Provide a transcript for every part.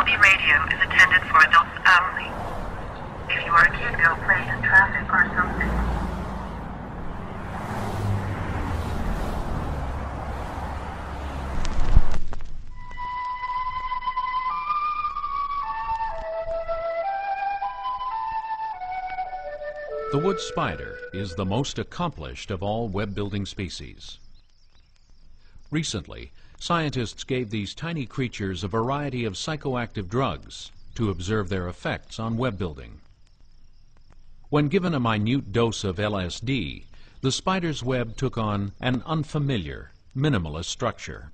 Hobby radio is intended for adults only. If you are a kid, go play in traffic or something. The wood spider is the most accomplished of all web-building species. Recently, scientists gave these tiny creatures a variety of psychoactive drugs to observe their effects on web building. When given a minute dose of LSD, the spider's web took on an unfamiliar, minimalist structure.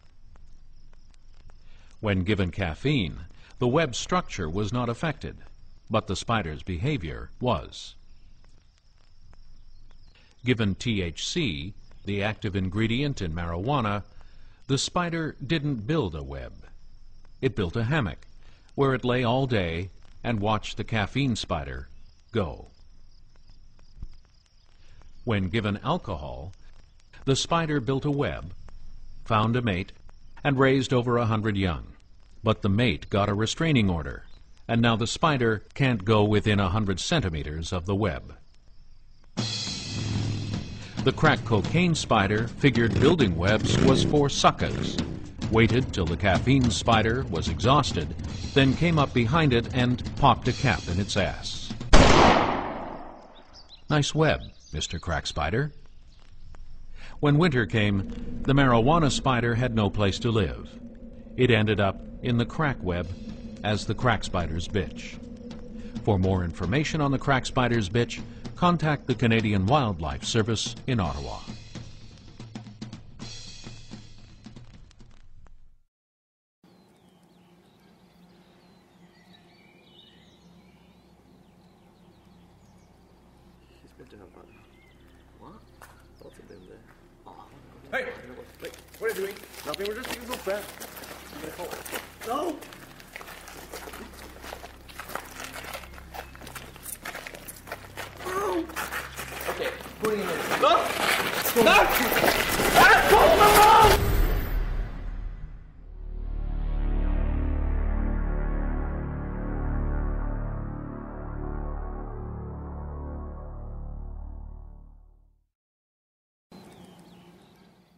When given caffeine, the web structure was not affected, but the spider's behavior was. Given THC, the active ingredient in marijuana, the spider didn't build a web. It built a hammock, where it lay all day and watched the caffeine spider go. When given alcohol, the spider built a web, found a mate, and raised over 100 young. But the mate got a restraining order, and now the spider can't go within 100 centimeters of the web. The crack cocaine spider figured building webs was for suckers, waited till the caffeine spider was exhausted, then came up behind it and popped a cap in its ass. Nice web, Mr. Crack Spider. When winter came, the marijuana spider had no place to live. It ended up in the crack web as the crack spider's bitch. For more information on the crack spider's bitch, contact the Canadian Wildlife Service in Ottawa. He's been down by what? What's it been there? Oh, hey! Wait, what are you doing? Nothing, we're just using those bad. No! Okay, putting him in. No! No!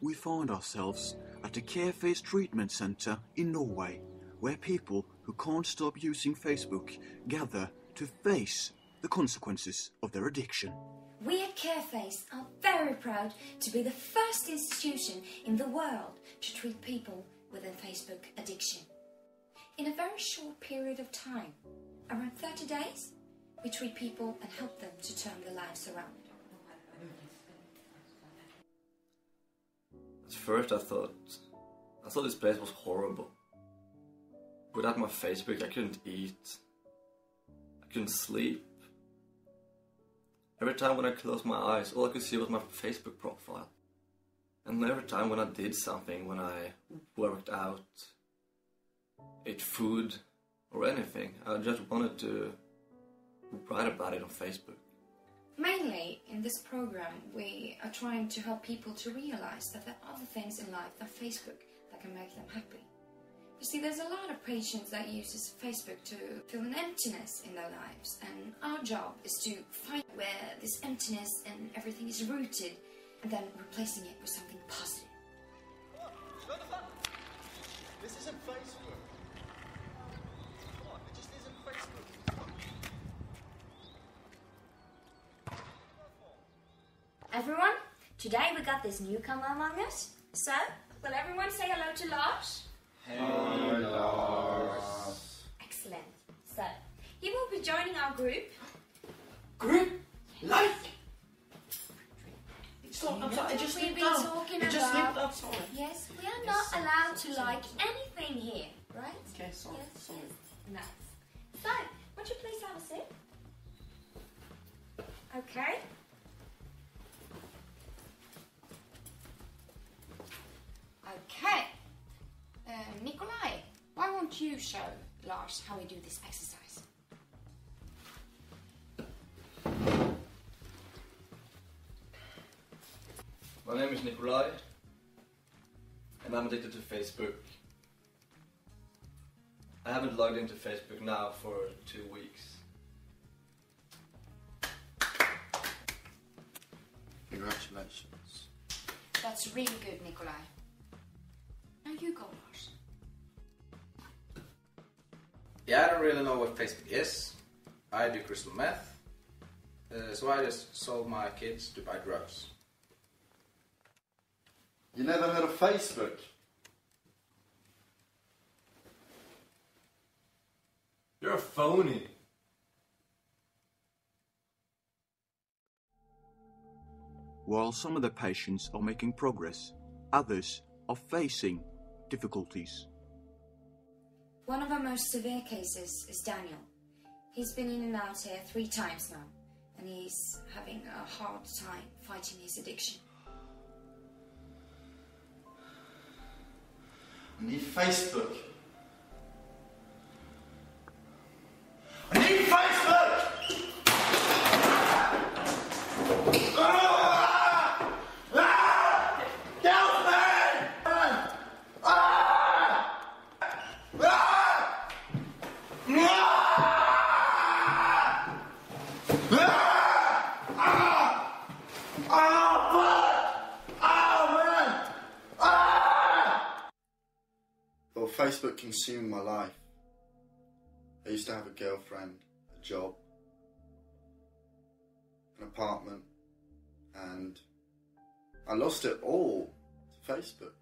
We find ourselves at a Careface treatment centre in Norway, where people who can't stop using Facebook gather to face the consequences of their addiction. We at Careface are very proud to be the first institution in the world to treat people with a Facebook addiction. In a very short period of time, around 30 days, we treat people and help them to turn their lives around. At first I thought this place was horrible. Without my Facebook I couldn't eat. I couldn't sleep. Every time when I closed my eyes, all I could see was my Facebook profile. And every time when I did something, when I worked out, ate food, or anything, I just wanted to write about it on Facebook. Mainly, in this program, we are trying to help people to realize that there are other things in life than Facebook that can make them happy. You see, there's a lot of patients that uses Facebook to feel an emptiness in their lives, and our job is to find where this emptiness and everything is rooted, and then replacing it with something positive. Come on, shut the fuck. This isn't Facebook. Come on, it just isn't Facebook. Everyone, today we got this newcomer among us. So, will everyone say hello to Lars? Hello, Lars. Excellent. So, he will be joining our group. Group? Like? Stop, I'm sorry, I just we've slipped been down. talking It just about. slipped up, sorry. Yes, we are not allowed to like anything here, right? Okay, sorry, Yes, sorry. yes. Nice. So, would you please have a sip? Okay. Okay. Nikolai, why won't you show Lars how we do this exercise? My name is Nikolai, and I'm addicted to Facebook. I haven't logged into Facebook now for 2 weeks. Congratulations. That's really good, Nikolai. Now you go, Lars. Yeah, I don't really know what Facebook is. I do crystal meth. So I just sold my kids to buy drugs. You never heard of Facebook? You're a phony. While some of the patients are making progress, others are facing difficulties. One of our most severe cases is Daniel. He's been in and out here 3 times now, and he's having a hard time fighting his addiction. I need Facebook. I need Facebook! Help Well, Facebook consumed my life. I used to have a girlfriend, a job, an apartment, and I lost it all to Facebook.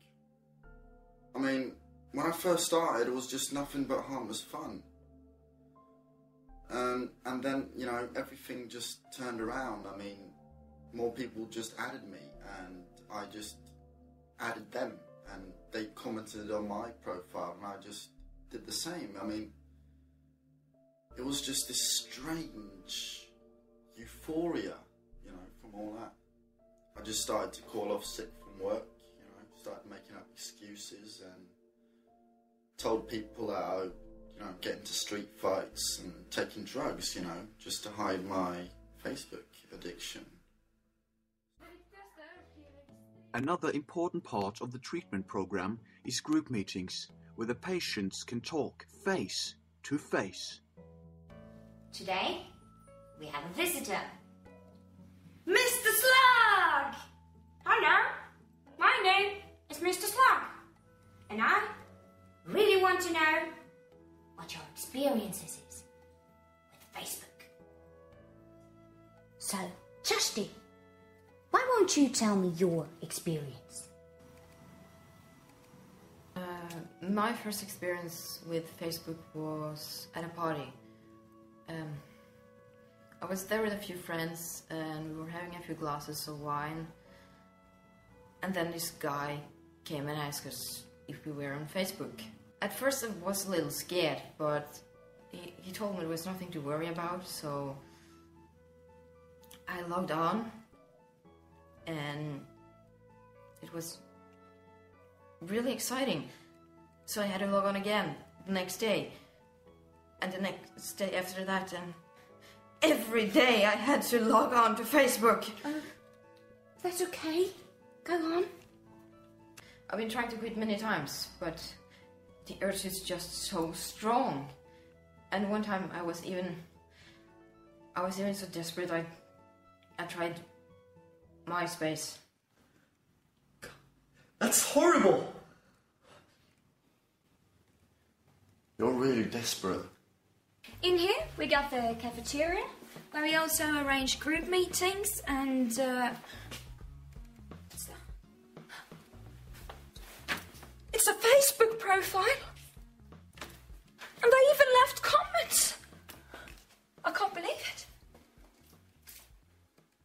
I mean, when I first started, it was just nothing but harmless fun. And then, you know, everything just turned around. I mean, more people just added me, and I just added them, and they commented on my profile, and I just did the same. I mean, it was just this strange euphoria, you know, from all that. I just started to call off sick from work, you know, started making up excuses and told people that I would, you know, get into street fights and taking drugs, you know, just to hide my Facebook addiction. Another important part of the treatment program is group meetings, where the patients can talk face to face. Today, we have a visitor. Mr. Slug! Hello, my name is Mr. Slug, and I really want to know what your experiences is with Facebook. So, Justy, why won't you tell me your experience? My first experience with Facebook was at a party. I was there with a few friends and we were having a few glasses of wine, and then this guy came and asked us if we were on Facebook. At first I was a little scared, but he told me there was nothing to worry about, so I logged on, and it was really exciting. So I had to log on again the next day, and the next day after that, and every day I had to log on to Facebook. That's okay. Go on. I've been trying to quit many times, but the urge is just so strong. And one time I was even so desperate I tried MySpace. That's horrible! You're really desperate. In here, we got the cafeteria, where we also arrange group meetings and, what's that? It's a Facebook profile! And they even left comments! I can't believe it.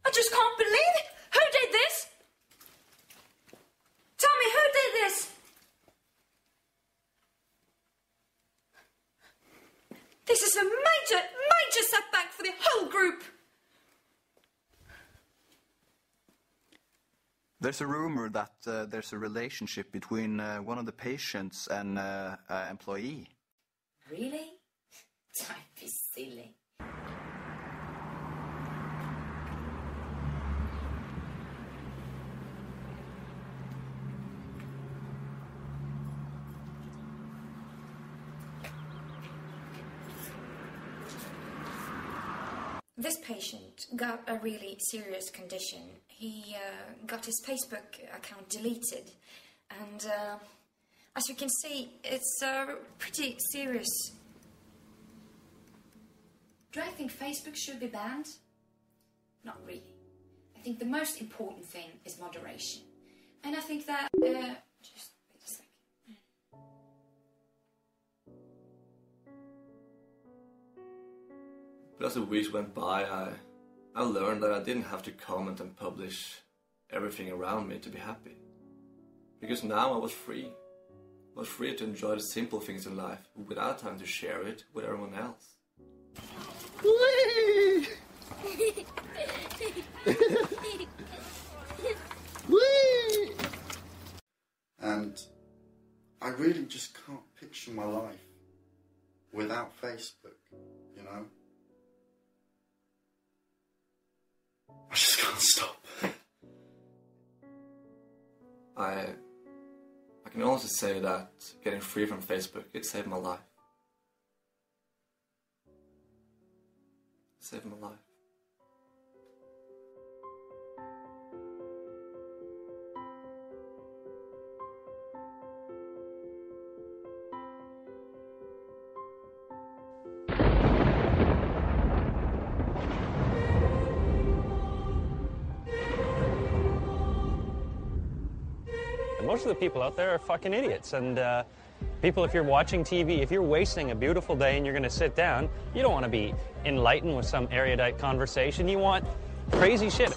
I just can't believe it! Who did this? Tell me, who did this? This is a major setback for the whole group. There's a rumor that there's a relationship between one of the patients and an employee. Really? Don't be silly. this patient got a really serious condition. He got his Facebook account deleted, and as you can see, it's pretty serious. Do I think Facebook should be banned? Not really. I think the most important thing is moderation. And I think that... just wait a second. But as the weeks went by, I learned that I didn't have to comment and publish everything around me to be happy. Because now I was free. I was free to enjoy the simple things in life without having to share it with everyone else. Whee! Whee! And I really just can't picture my life without Facebook, you know? I just can't stop. I can also say that getting free from Facebook, it saved my life. It saved my life. Most of the people out there are fucking idiots, and people, if you're watching TV, if you're wasting a beautiful day and you're going to sit down, you don't want to be enlightened with some erudite conversation. You want crazy shit.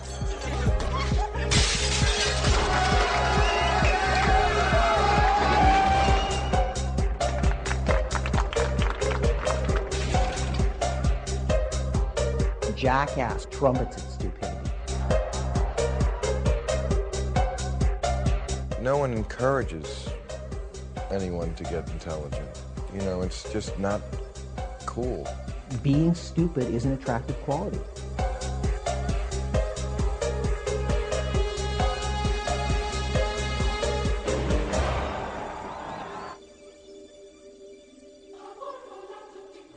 Jackass trumpets at stupidity. No one encourages anyone to get intelligent. You know, it's just not cool. Being stupid is an attractive quality.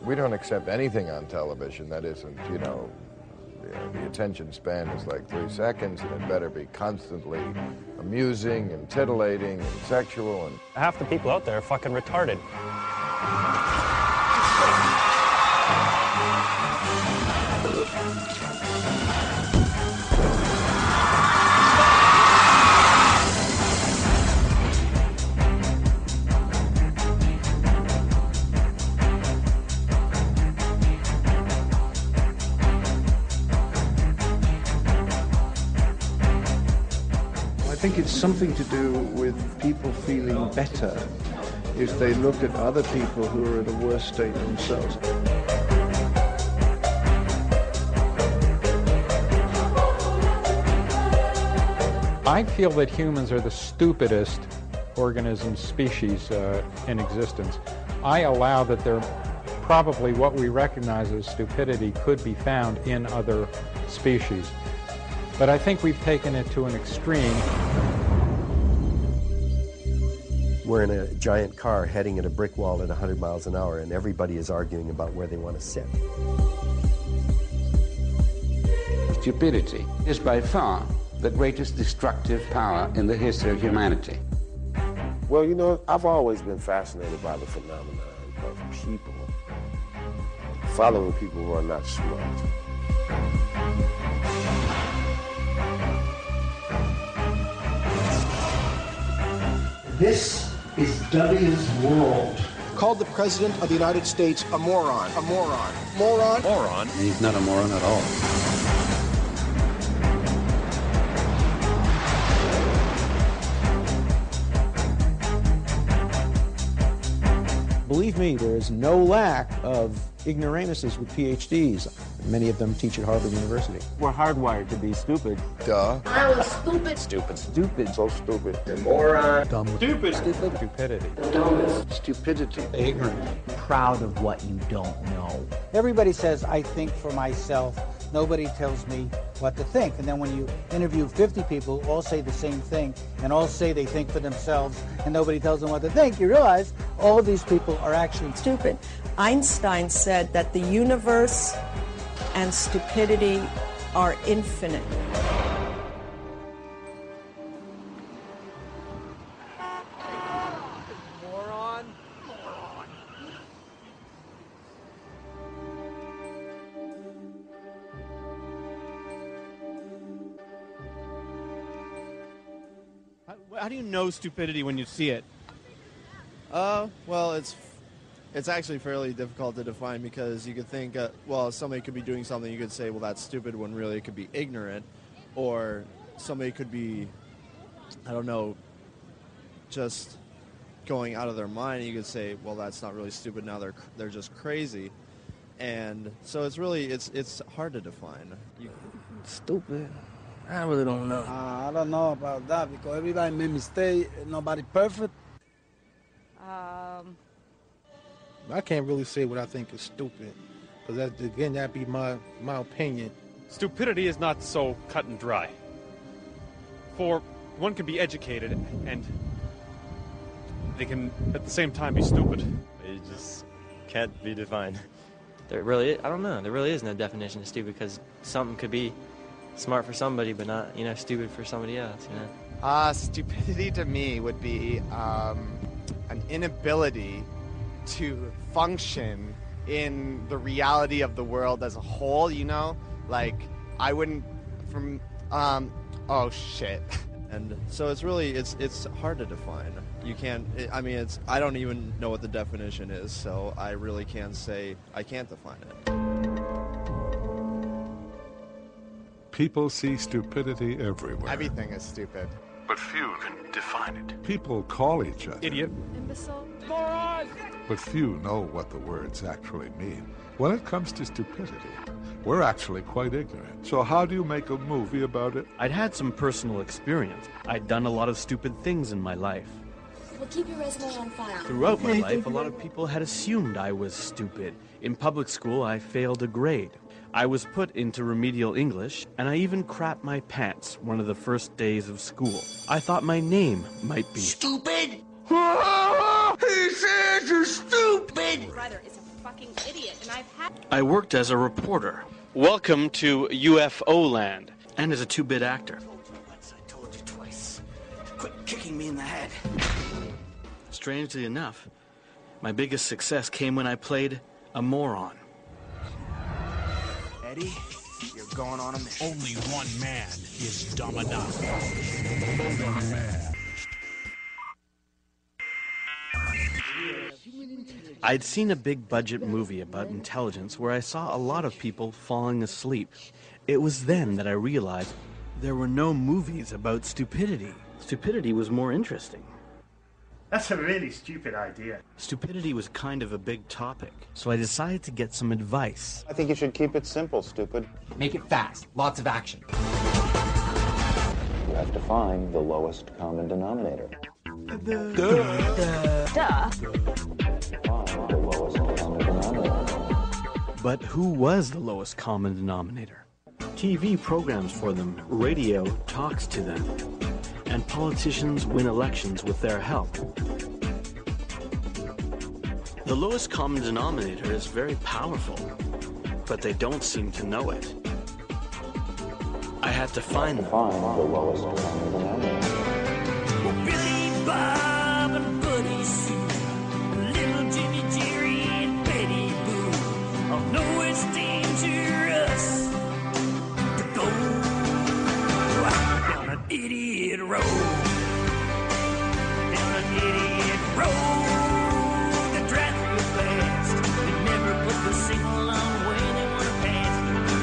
We don't accept anything on television that isn't, you know, the attention span is like 3 seconds, and it better be constantly amusing and titillating and sexual. And half the people out there are fucking retarded. I think it's something to do with people feeling better if they look at other people who are at a worse state themselves. I feel that humans are the stupidest organism species in existence. I allow that there probably what we recognize as stupidity could be found in other species. But I think we've taken it to an extreme. We're in a giant car heading at a brick wall at 100 miles an hour, and everybody is arguing about where they want to sit. Stupidity is by far the greatest destructive power in the history of humanity. Well, you know, I've always been fascinated by the phenomenon of people following people who are not smart. This is W's world. Called the President of the United States a moron. A moron. Moron. Moron. And he's not a moron at all. Believe me, there is no lack of ignoramuses with PhDs. Many of them teach at Harvard University. We're hardwired to be stupid. Duh. I was stupid. Stupid. Stupid. So stupid. Moron. Dumb. Stupid. Stupid. Stupidity. Dumbest. Stupidity. Ignorant. Proud of what you don't know. Everybody says, I think for myself. Nobody tells me what to think. And then when you interview 50 people, all say the same thing, and all say they think for themselves, and nobody tells them what to think, you realize all of these people are actually stupid. Einstein said that the universe and stupidity are infinite. Moron. How do you know stupidity when you see it? Well, it's actually fairly difficult to define because you could think, well, somebody could be doing something, you could say, well, that's stupid, when really it could be ignorant, or somebody could be, I don't know, just going out of their mind, and you could say, well, that's not really stupid, now they're just crazy. And so it's really, it's hard to define. Stupid. I really don't know. I don't know about that because everybody made mistakes. Nobody perfect. I can't really say what I think is stupid, because that'd be my opinion. Stupidity is not so cut and dry. For one can be educated and they can at the same time be stupid. It just can't be defined. There really, I don't know. There really is no definition of stupid, because something could be smart for somebody, but not, stupid for somebody else. Stupidity to me would be an inability to function in the reality of the world as a whole, Like, I wouldn't, oh shit. And so it's really, it's hard to define. You can't, I don't even know what the definition is, so I really can't say, I can't define it. People see stupidity everywhere. Everything is stupid. But few can define it. People call each other idiot, imbecile, moron, but few know what the words actually mean. When it comes to stupidity, we're actually quite ignorant. So how do you make a movie about it? I'd had some personal experience. I'd done a lot of stupid things in my life. Well, keep your resume on file. Throughout my life, a lot of people had assumed I was stupid. In public school, I failed a grade. I was put into remedial English, and I even crapped my pants one of the first days of school. I thought my name might be Stupid? He says you're stupid! My brother is a fucking idiot, and I've had... I worked as a reporter. Welcome to UFO land. And as a 2-bit actor. I told you twice. Quit kicking me in the head. Strangely enough, my biggest success came when I played a moron. Eddie, you're going on a mission. Only one man is dumb enough. One man. I'd seen a big-budget movie about intelligence where I saw a lot of people falling asleep. It was then that I realized there were no movies about stupidity. Stupidity was more interesting. That's a really stupid idea. Stupidity was kind of a big topic, so I decided to get some advice. I think you should keep it simple, stupid. Make it fast. Lots of action. You have to find the lowest common denominator. Duh. Find the lowest common denominator. But who was the lowest common denominator? TV programs for them, radio talks to them, and politicians win elections with their help. The lowest common denominator is very powerful, but they don't seem to know it. I had to find them. Find the lowest common denominator. Well, Billy Bob and Buddy Sue, little Jimmy Jerry and Betty Boo all know it's dangerous to go down an idiot road. Down an idiot road that drives real fast. They never put the signal on when they want to pass.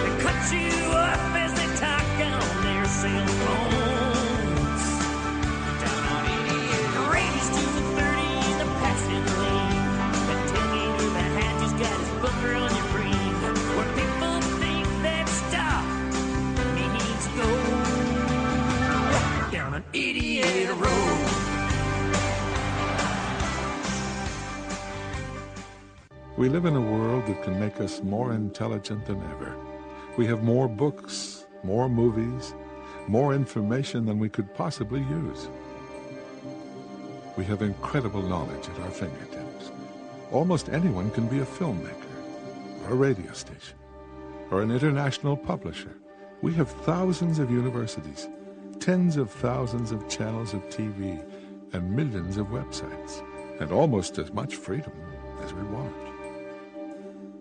They cut you off as they talk on their cell phones. Down an idiot race to the 30 in the passing lane. That tailgater behind you's got his bumper on your brain. Where people think that stop means go. Down an idiot road. We live in a world that can make us more intelligent than ever. We have more books, more movies, more information than we could possibly use. We have incredible knowledge at our fingertips. Almost anyone can be a filmmaker or a radio station. or an international publisher. We have thousands of universities, tens of thousands of channels of TV, and millions of websites, and almost as much freedom as we want.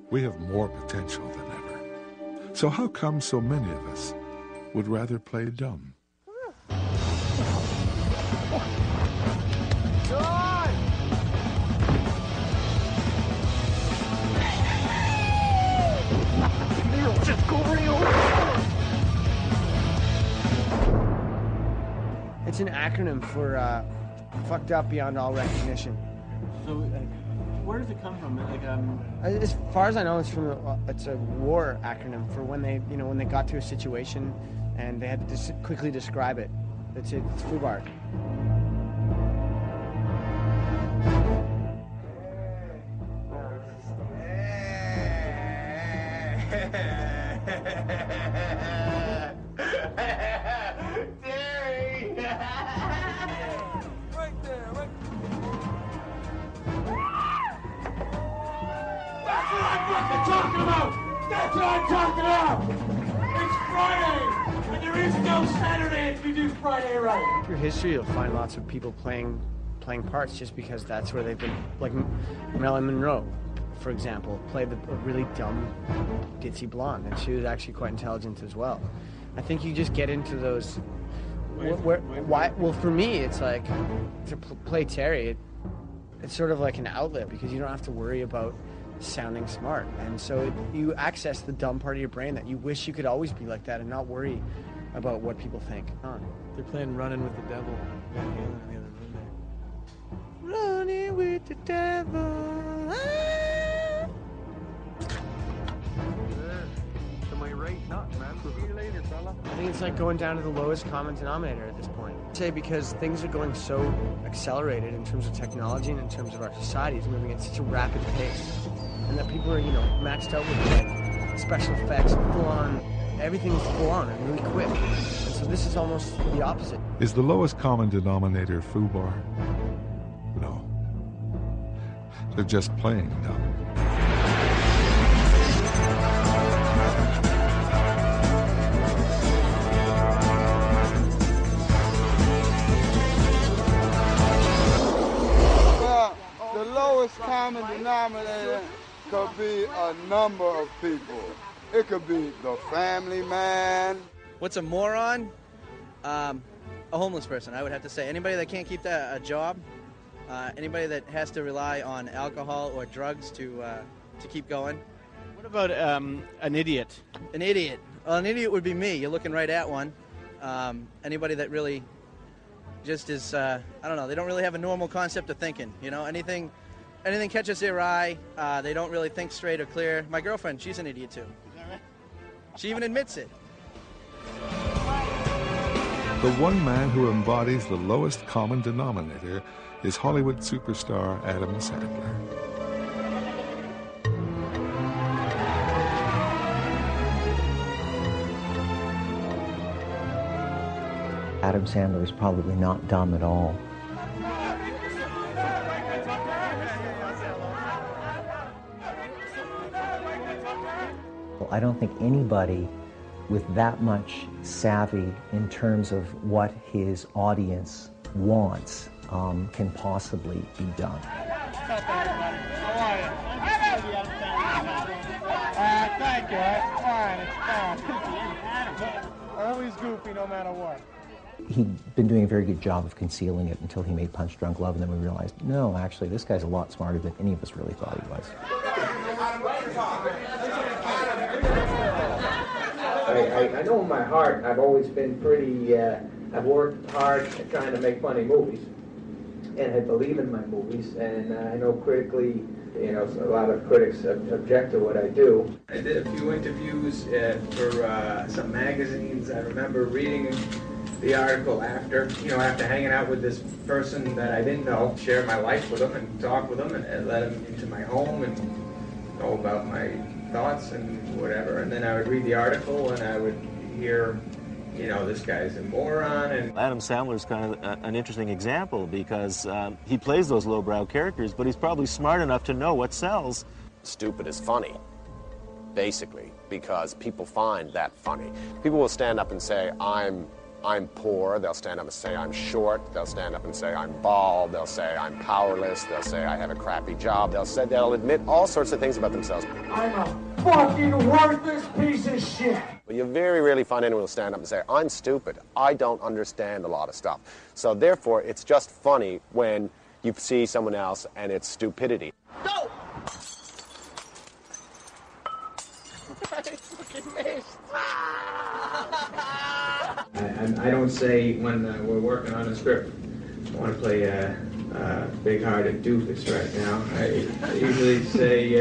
We have more potential than ever. So how come so many of us would rather play dumb? It's an acronym for fucked up beyond all recognition. So, where does it come from? As far as I know, it's a war acronym for when they, when they got to a situation and they had to quickly describe it. It's FUBAR. Talking about! That's what I'm talking about! It's Friday! And there is no Saturday if you do Friday right! Through history, you'll find lots of people playing parts just because that's where they've been. Like Marilyn Monroe, for example, played a really dumb, ditzy blonde, and she was actually quite intelligent as well. I think you just get into those. Why? Well, for me, it's like to play Terry. It's sort of like an outlet because you don't have to worry about sounding smart, and so you access the dumb part of your brain that you wish you could always be like that and not worry about what people think. They're playing Running with the Devil. Running with the devil. Am I right? Not, man. See you later, fella. I think it's like going down to the lowest common denominator at this point. I'd say because things are going so accelerated in terms of technology and in terms of our society is moving at such a rapid pace. And that people are, maxed out with like special effects, full on, everything's full on and really quick. And so this is almost the opposite. Is the lowest common denominator FUBAR? No. They're just playing dumb. The lowest common denominator could be a number of people. It could be the family man. What's a moron? A homeless person, I would have to say. Anybody that can't keep a job, anybody that has to rely on alcohol or drugs to keep going. What about an idiot? An idiot. Well, an idiot would be me. You're looking right at one. Anybody that really just is, I don't know, they don't really have a normal concept of thinking. Anything catches their eye. They don't really think straight or clear. My girlfriend, she's an idiot too. Is that right? She even admits it. The one man who embodies the lowest common denominator is Hollywood superstar Adam Sandler. Adam Sandler is probably not dumb at all. Well, I don't think anybody with that much savvy in terms of what his audience wants can possibly be dumb. Thank you. It's fine. It's fine. Always goofy no matter what. He'd been doing a very good job of concealing it until he made Punch Drunk Love, and then we realized, no, actually, this guy's a lot smarter than any of us really thought he was. I know in my heart I've always been pretty, I've worked hard at trying to make funny movies, and I believe in my movies, and I know critically, a lot of critics object to what I do. I did a few interviews for some magazines. I remember reading the article after hanging out with this person that I didn't know, share my life with them and talk with them and let them into my home and know about my thoughts and whatever. And then I would read the article and I would hear, this guy's a moron. And Adam Sandler's kind of an interesting example because he plays those lowbrow characters, but he's probably smart enough to know what sells. Stupid is funny. basically, because people find that funny. People will stand up and say, I'm poor. They'll stand up and say, I'm short. They'll stand up and say, I'm bald. They'll say, I'm powerless. They'll say, I have a crappy job. They'll admit all sorts of things about themselves. I'm a fucking worthless piece of shit. But you very rarely find anyone who will stand up and say, I'm stupid. I don't understand a lot of stuff. So therefore, it's just funny when you see someone else and it's stupidity. No! I fucking missed. I don't say when we're working on a script, I want to play a big-hearted doofus right now. I usually say,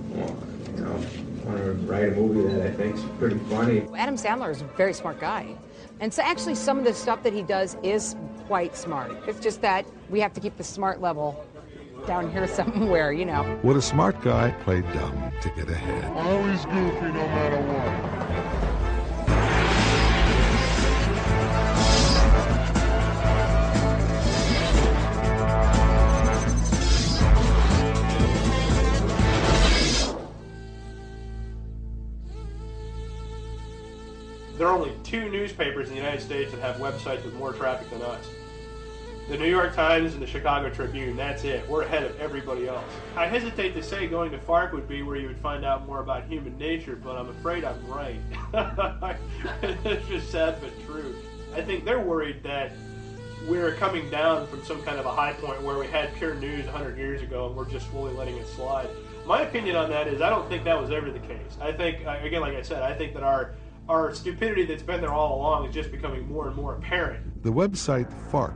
well, you know, I want to write a movie that I think's pretty funny. Adam Sandler is a very smart guy. And so actually some of the stuff that he does is quite smart. It's just that we have to keep the smart level down here somewhere, you know. Would a smart guy play dumb to get ahead? Always goofy no matter what. There are only 2 newspapers in the United States that have websites with more traffic than us. The New York Times and the Chicago Tribune, that's it. We're ahead of everybody else. I hesitate to say going to FARC would be where you would find out more about human nature, but I'm afraid I'm right. It's just sad but true. I think they're worried that we're coming down from some kind of a high point where we had pure news 100 years ago and we're just slowly letting it slide. My opinion on that is I don't think that was ever the case. I think, again, like I said, I think that our stupidity that's been there all along is just becoming more and more apparent. The website FARC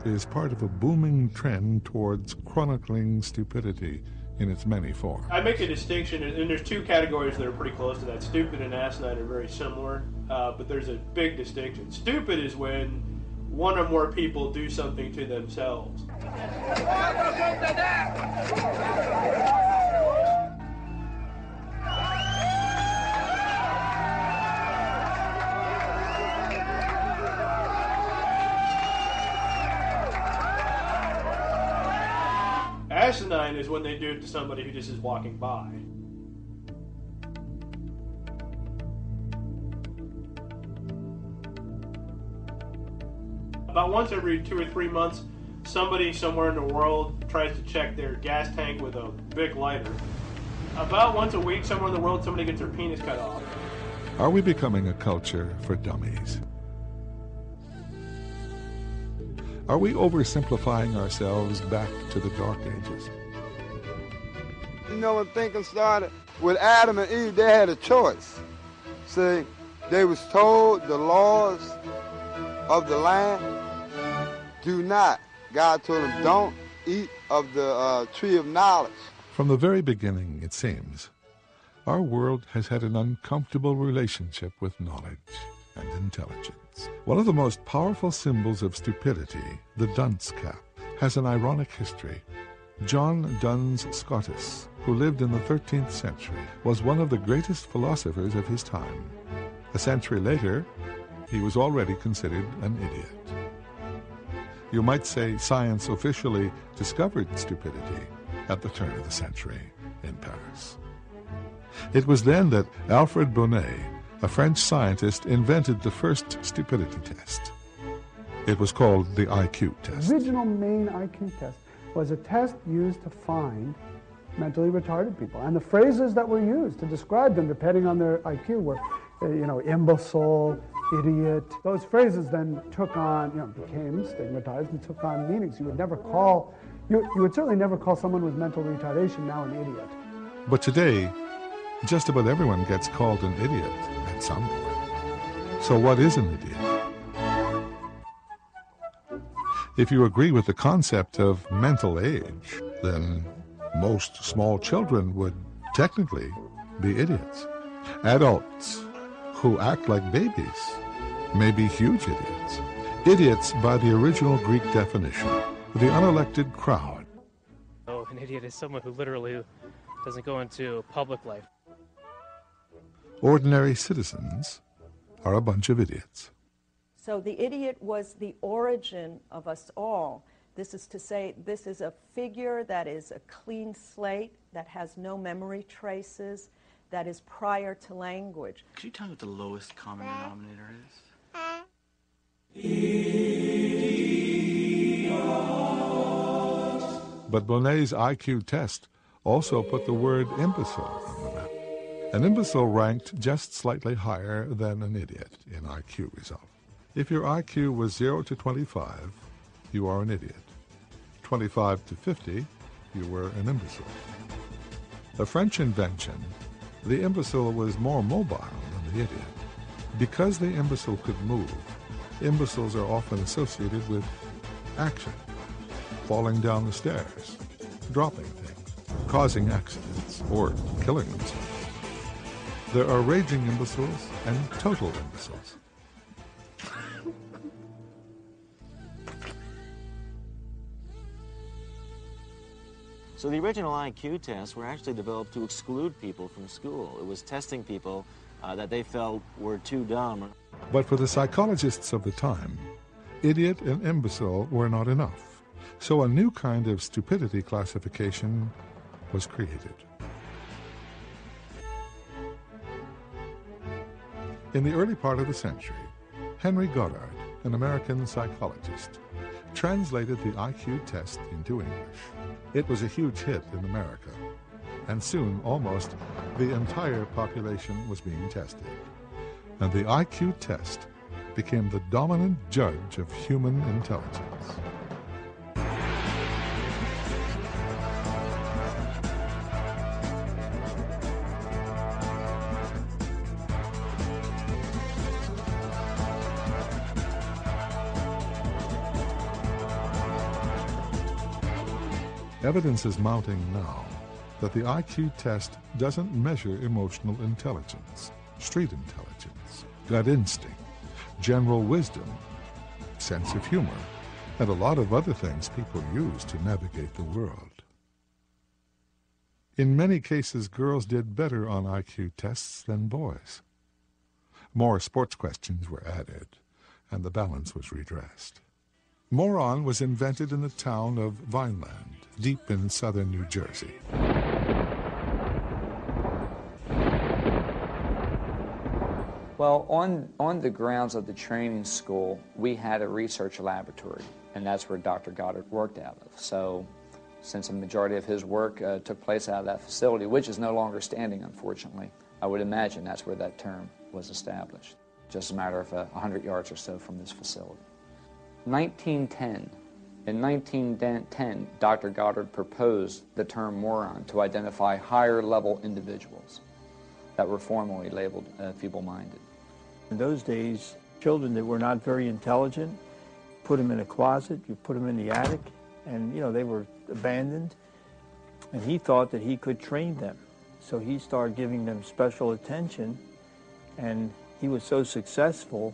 is part of a booming trend towards chronicling stupidity in its many forms. I make a distinction, and there's 2 categories that are pretty close to that. Stupid and asinine are very similar, but there's a big distinction. Stupid is when one or more people do something to themselves. Asinine is when they do it to somebody who just is walking by. About once every 2 or 3 months, somebody somewhere in the world tries to check their gas tank with a big lighter. About once a week, somewhere in the world, somebody gets their penis cut off. Are we becoming a culture for dummies? Are we oversimplifying ourselves back to the Dark Ages? You know, when thinking started, with Adam and Eve, they had a choice. See, they was told the laws of the land, do not. God told them, don't eat of the tree of knowledge. From the very beginning, it seems, our world has had an uncomfortable relationship with knowledge and intelligence. One of the most powerful symbols of stupidity, the dunce cap, has an ironic history. John Duns Scotus, who lived in the 13th century, was one of the greatest philosophers of his time. A century later, he was already considered an idiot. You might say science officially discovered stupidity at the turn of the century in Paris. It was then that Alfred Bonnet, a French scientist, invented the first stupidity test. It was called the IQ test. The original main IQ test was a test used to find mentally retarded people. And the phrases that were used to describe them, depending on their IQ, were, imbecile, idiot. Those phrases then took on, became stigmatized and took on meanings. You would never call, you would certainly never call someone with mental retardation now an idiot. But today, just about everyone gets called an idiot at some point. So what is an idiot? If you agree with the concept of mental age, then most small children would technically be idiots. Adults who act like babies may be huge idiots. Idiots by the original Greek definition, the unelected crowd. Oh, an idiot is someone who literally doesn't go into public life. Ordinary citizens are a bunch of idiots. So the idiot was the origin of us all. This is to say, this is a figure that is a clean slate, that has no memory traces, that is prior to language. Could you tell me what the lowest common denominator is? But Bonnet's IQ test also put the word imbecile on the map. An imbecile ranked just slightly higher than an idiot in IQ result. If your IQ was 0 to 25, you are an idiot. 25 to 50, you were an imbecile. A French invention, the imbecile was more mobile than the idiot. Because the imbecile could move, imbeciles are often associated with action, falling down the stairs, dropping things, causing accidents, or killing themselves. There are raging imbeciles and total imbeciles. So the original IQ tests were actually developed to exclude people from school. It was testing people that they felt were too dumb. But for the psychologists of the time, idiot and imbecile were not enough. So a new kind of stupidity classification was created. In the early part of the century, Henry Goddard, an American psychologist, translated the IQ test into English. It was a huge hit in America, and soon almost the entire population was being tested. And the IQ test became the dominant judge of human intelligence. Evidence is mounting now that the IQ test doesn't measure emotional intelligence, street intelligence, gut instinct, general wisdom, sense of humor, and a lot of other things people use to navigate the world. In many cases, girls did better on IQ tests than boys. More sports questions were added, and the balance was redressed. Moron was invented in the town of Vineland, deep in southern New Jersey. Well, on the grounds of the training school, we had a research laboratory, and that's where Dr. Goddard worked out of. So since a majority of his work took place out of that facility, which is no longer standing, unfortunately, I would imagine that's where that term was established, just a matter of 100 yards or so from this facility. 1910. In 1910, Dr. Goddard proposed the term moron to identify higher-level individuals that were formerly labeled feeble-minded. In those days, children that were not very intelligent, put them in a closet, you put them in the attic, and, they were abandoned. And he thought that he could train them. So he started giving them special attention, and he was so successful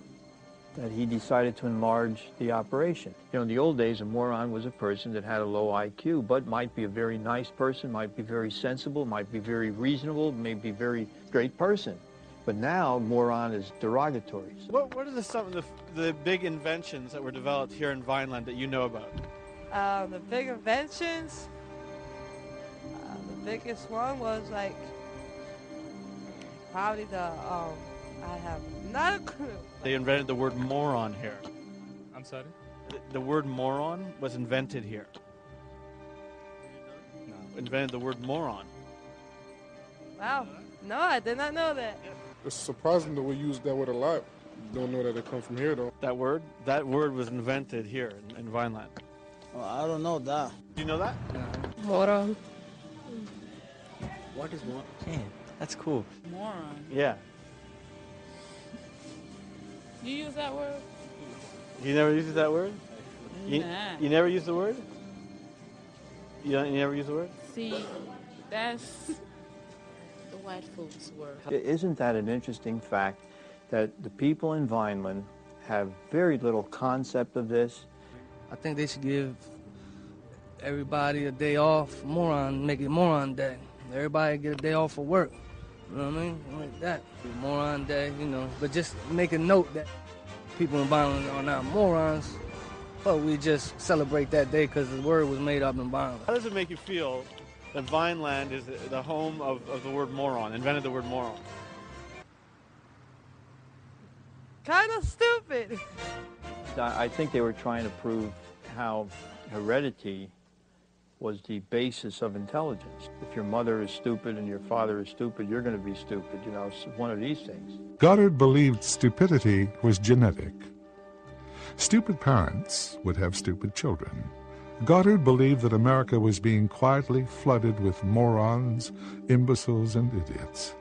that he decided to enlarge the operation. In the old days, a moron was a person that had a low IQ, but might be a very nice person, might be very sensible, might be very reasonable, may be a very great person. But now, moron is derogatory. What are some of the big inventions that were developed here in Vineland that you know about? The big inventions? The biggest one was probably I have not a clue. They invented the word moron here. I'm sorry? The word moron was invented here. No. Invented the word moron. Wow. No, I did not know that. It's surprising that we use that word a lot. Don't know that it come from here, though. That word was invented here in Vineland. Well, I don't know that. Do you know that? Moron. What is moron? Yeah, that's cool. Moron. Yeah. You use that word? You never used that word? Nah. You never used the word? You never use the word? See, that's the white folks' word. Isn't that an interesting fact that the people in Vineland have very little concept of this? I think they should give everybody a day off, make it moron day. Everybody get a day off for work. You know what I mean? Like that. Moron day, But just make a note that people in Vineland are not morons, but we just celebrate that day because the word was made up in Vineland. How does it make you feel that Vineland is the home of the word moron, invented the word moron. Kind of stupid. I think they were trying to prove how heredity was the basis of intelligence. If your mother is stupid and your father is stupid, you're going to be stupid. You know, it's one of these things. Goddard believed stupidity was genetic. Stupid parents would have stupid children. Goddard believed that America was being quietly flooded with morons, imbeciles, and idiots.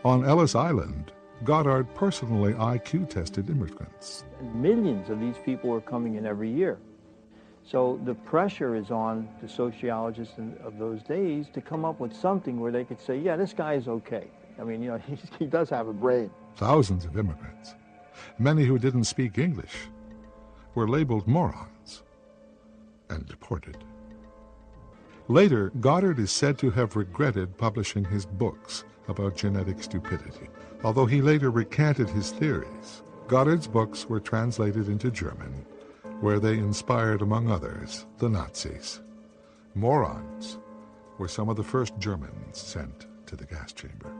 On Ellis Island, Goddard personally IQ tested immigrants. Millions of these people are coming in every year. So the pressure is on the sociologists of those days to come up with something where they could say, yeah, this guy is okay. I mean, you know, he does have a brain. Thousands of immigrants, many who didn't speak English, were labeled morons and deported. Later, Goddard is said to have regretted publishing his books about genetic stupidity. Although he later recanted his theories, Goddard's books were translated into German, where they inspired, among others, the Nazis. Morons were some of the first Germans sent to the gas chamber.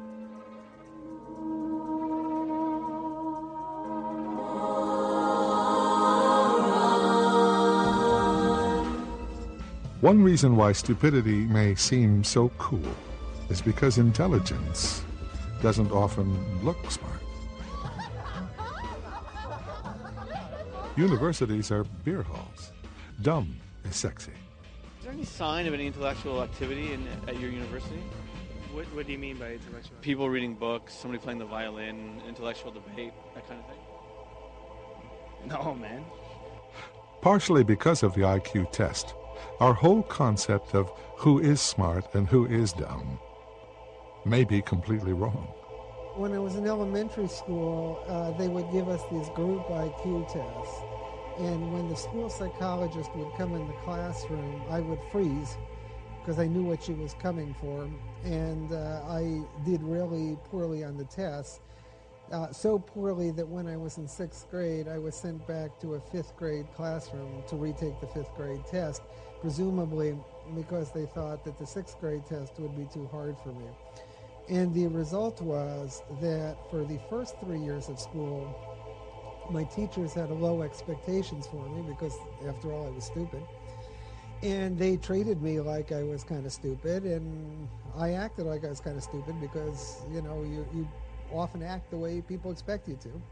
One reason why stupidity may seem so cool is because intelligence doesn't often look smart. Universities are beer halls. Dumb is sexy. Is there any sign of any intellectual activity at your university? What do you mean by intellectual? People reading books, somebody playing the violin, intellectual debate, that kind of thing? No, man. Partially because of the IQ test, our whole concept of who is smart and who is dumb may be completely wrong. When I was in elementary school, they would give us these group IQ tests. And when the school psychologist would come in the classroom, I would freeze because I knew what she was coming for. And I did really poorly on the test. So poorly that when I was in 6th grade, I was sent back to a 5th grade classroom to retake the 5th grade test, presumably because they thought that the 6th grade test would be too hard for me. And the result was that for the first 3 years of school, my teachers had low expectations for me because, after all, I was stupid. And they treated me like I was kind of stupid, and I acted like I was kind of stupid because, you know, you often act the way people expect you to.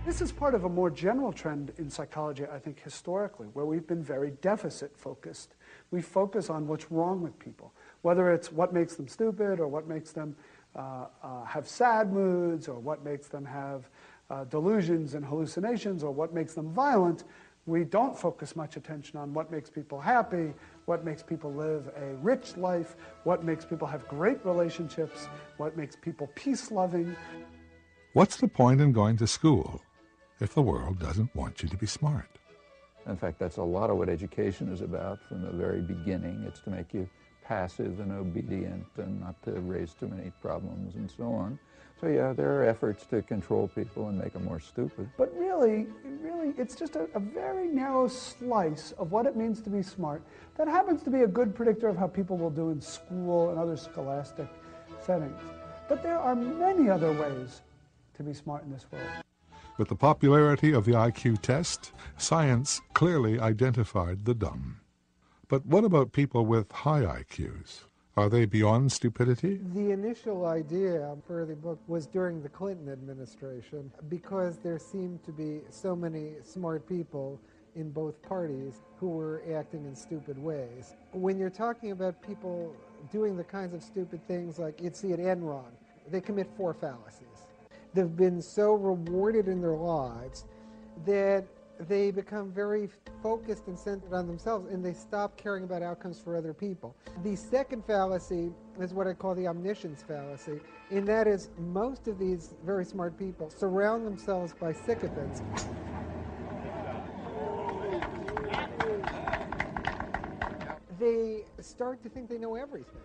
This is part of a more general trend in psychology, I think, historically, where we've been very deficit-focused. We focus on what's wrong with people, whether it's what makes them stupid or what makes them have sad moods or what makes them have delusions and hallucinations or what makes them violent. We don't focus much attention on what makes people happy, what makes people live a rich life, what makes people have great relationships, what makes people peace-loving. What's the point in going to school if the world doesn't want you to be smart? In fact, that's a lot of what education is about from the very beginning. It's to make you passive and obedient and not to raise too many problems and so on. So yeah, there are efforts to control people and make them more stupid. But really, it's just a very narrow slice of what it means to be smart that happens to be a good predictor of how people will do in school and other scholastic settings. But there are many other ways to be smart in this world. With the popularity of the IQ test, science clearly identified the dumb. But what about people with high IQs? Are they beyond stupidity? The initial idea for the book was during the Clinton administration because there seemed to be so many smart people in both parties who were acting in stupid ways. When you're talking about people doing the kinds of stupid things like you'd see at Enron, they commit 4 fallacies. They've been so rewarded in their lives that they become very focused and centered on themselves, and they stop caring about outcomes for other people. The second fallacy is what I call the omniscience fallacy, and that is most of these very smart people surround themselves by sycophants. They start to think they know everything.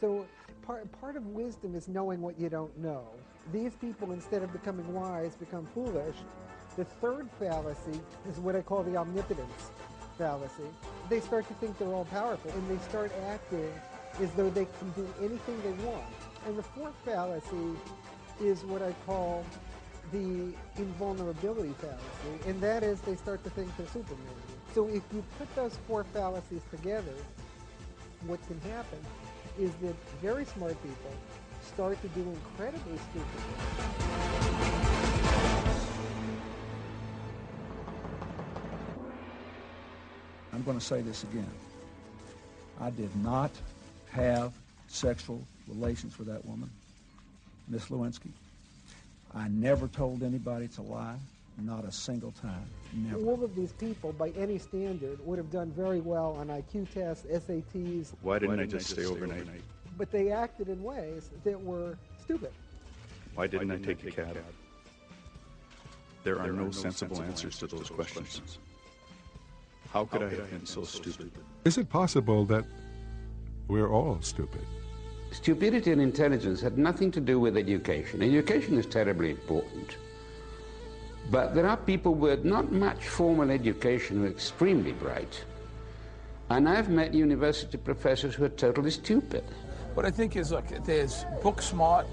So part of wisdom is knowing what you don't know. These people, instead of becoming wise, become foolish The third fallacy is what I call the omnipotence fallacy. They start to think they're all powerful, and they start acting as though they can do anything they want. And the fourth fallacy is what I call the invulnerability fallacy, and that is they start to think they're Superman. So if you put those four fallacies together, what can happen is that very smart people start to do incredibly stupid things. I'm going to say this again. I did not have sexual relations with that woman, Miss Lewinsky. I never told anybody to lie, not a single time, never. All of these people, by any standard, would have done very well on IQ tests, SATs. Why didn't I just stay overnight? But they acted in ways that were stupid. Why didn't I take a cab? There are no sensible answers to those questions. How could I have been so stupid? Is it possible that we're all stupid? Stupidity and intelligence had nothing to do with education. Education is terribly important. But there are people with not much formal education who are extremely bright. And I've met university professors who are totally stupid. What I think is, look, there's book smart,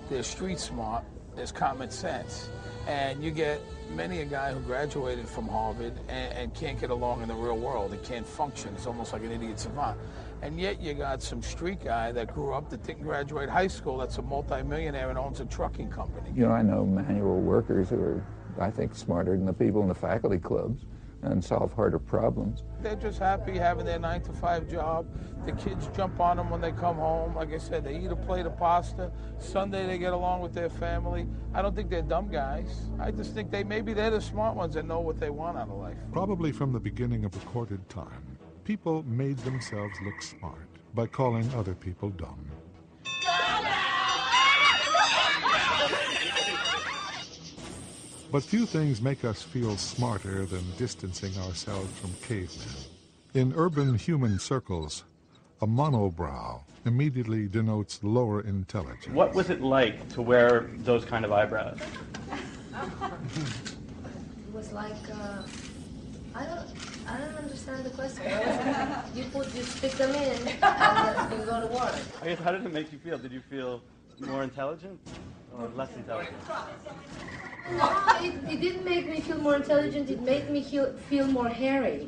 there's street smart, there's common sense. And you get many a guy who graduated from Harvard and can't get along in the real world. He can't function. He's almost like an idiot savant. And yet you got some street guy that grew up that didn't graduate high school that's a multimillionaire and owns a trucking company. You know, I know manual workers who are, I think, smarter than the people in the faculty clubs and solve harder problems. They're just happy having their 9-to-5 job. The kids jump on them when they come home. Like I said, they eat a plate of pasta. Sunday they get along with their family. I don't think they're dumb guys. I just think maybe they're the smart ones that know what they want out of life. Probably from the beginning of recorded time, people made themselves look smart by calling other people dumb. But few things make us feel smarter than distancing ourselves from cavemen. In urban human circles, a monobrow immediately denotes lower intelligence. What was it like to wear those kind of eyebrows? It was like, I don't understand the question. You stick them in, and you go to work. I guess, how did it make you feel? Did you feel more intelligent or less intelligent? No, it didn't make me feel more intelligent. It made me feel more hairy.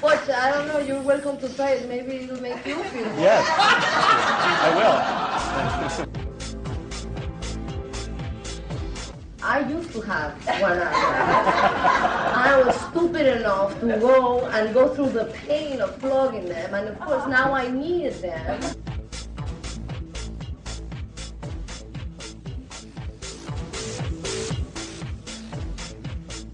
But I don't know. You're welcome to try it. Maybe it'll make you feel more. Yes, I will. I used to have one eyebrow. I was stupid enough to go through the pain of plugging them, and of course now I needed them.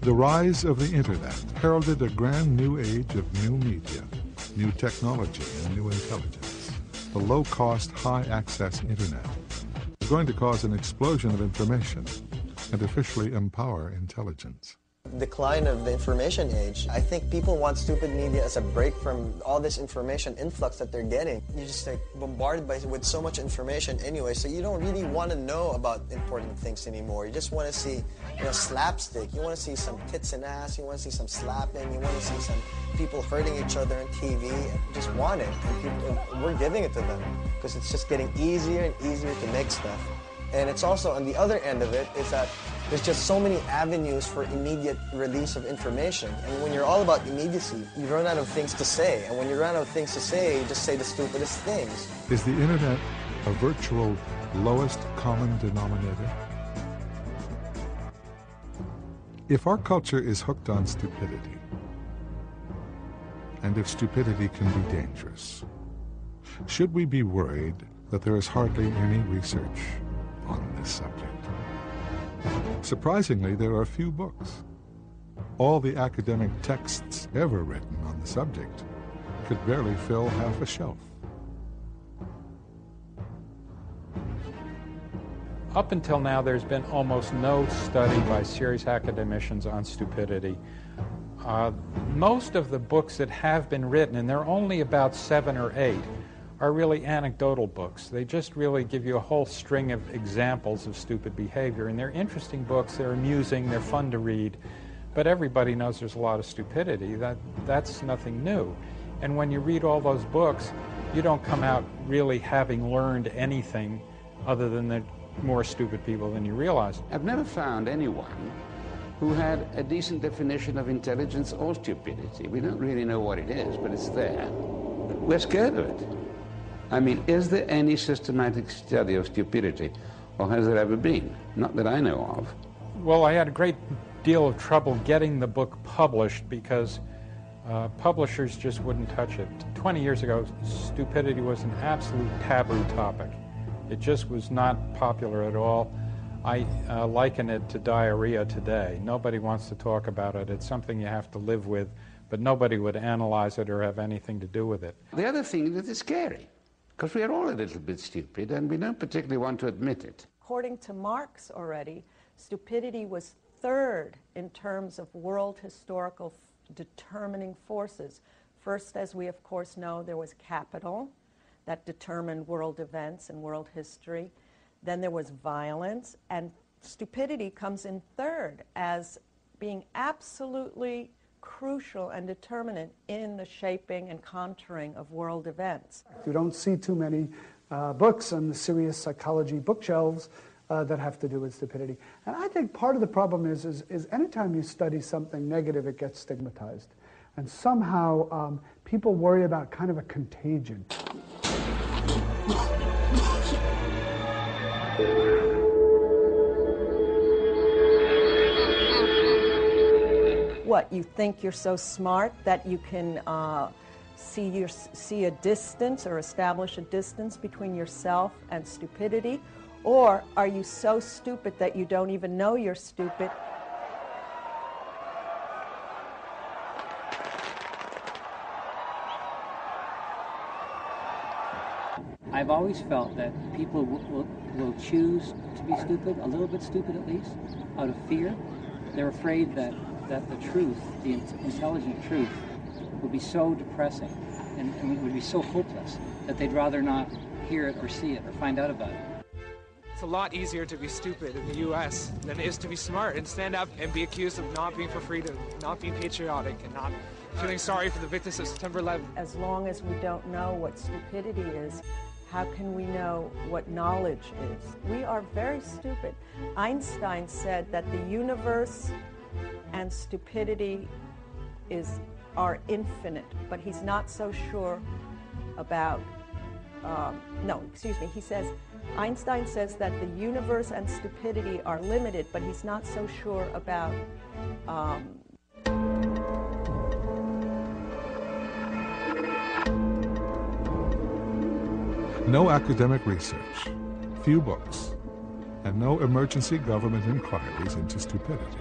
The rise of the internet heralded a grand new age of new media, new technology, and new intelligence. The low-cost, high-access internet is going to cause an explosion of information and officially empower intelligence. Decline of the information age. I think people want stupid media as a break from all this information influx that they're getting. You're just like bombarded with so much information anyway, so you don't really want to know about important things anymore. You just want to see, slapstick. You want to see some tits and ass. You want to see some slapping. You want to see some people hurting each other on TV. You just want it, and we're giving it to them because it's just getting easier and easier to make stuff. And it's also, on the other end of it, is that there's just so many avenues for immediate release of information. And when you're all about immediacy, you run out of things to say. And when you run out of things to say, you just say the stupidest things. Is the internet a virtual lowest common denominator? If our culture is hooked on stupidity, and if stupidity can be dangerous, should we be worried that there is hardly any research on this subject? Surprisingly, there are few books. All the academic texts ever written on the subject could barely fill half a shelf. Up until now, there's been almost no study by serious academicians on stupidity. Most of the books that have been written, and there are only about 7 or 8, are really anecdotal books. They just really give you a whole string of examples of stupid behavior, and they're interesting books, they're amusing, they're fun to read, but everybody knows there's a lot of stupidity. That's nothing new. And when you read all those books, you don't come out really having learned anything other than they're more stupid people than you realize. I've never found anyone who had a decent definition of intelligence or stupidity. We don't really know what it is, but it's there. We're scared of it. I mean, is there any systematic study of stupidity, or has there ever been? Not that I know of. Well, I had a great deal of trouble getting the book published because publishers just wouldn't touch it. 20 years ago, stupidity was an absolute taboo topic. It just was not popular at all. I liken it to diarrhea today. Nobody wants to talk about it. It's something you have to live with, but nobody would analyze it or have anything to do with it. The other thing is that it's scary, because we are all a little bit stupid, and we don't particularly want to admit it. According to Marx already, stupidity was third in terms of world historical determining forces. First, as we of course know, there was capital that determined world events and world history. Then there was violence, and stupidity comes in third as being absolutely crucial and determinant in the shaping and contouring of world events. You don't see too many books on the serious psychology bookshelves that have to do with stupidity. And I think part of the problem is anytime you study something negative, it gets stigmatized. And somehow people worry about kind of a contagion. What, you think you're so smart that you can see a distance or establish a distance between yourself and stupidity? Or are you so stupid that you don't even know you're stupid? I've always felt that people will choose to be stupid, a little bit stupid at least, out of fear. They're afraid that the truth, the intelligent truth, would be so depressing and would be so hopeless that they'd rather not hear it or see it or find out about it. It's a lot easier to be stupid in the U.S. than it is to be smart and stand up and be accused of not being for freedom, not being patriotic, and not feeling sorry for the victims of September 11th. As long as we don't know what stupidity is, how can we know what knowledge is? We are very stupid. Einstein said that the universe and stupidity are infinite, but he's not so sure about, he says, Einstein says that the universe and stupidity are limited, but he's not so sure about No academic research, few books, and no emergency government inquiries into stupidity.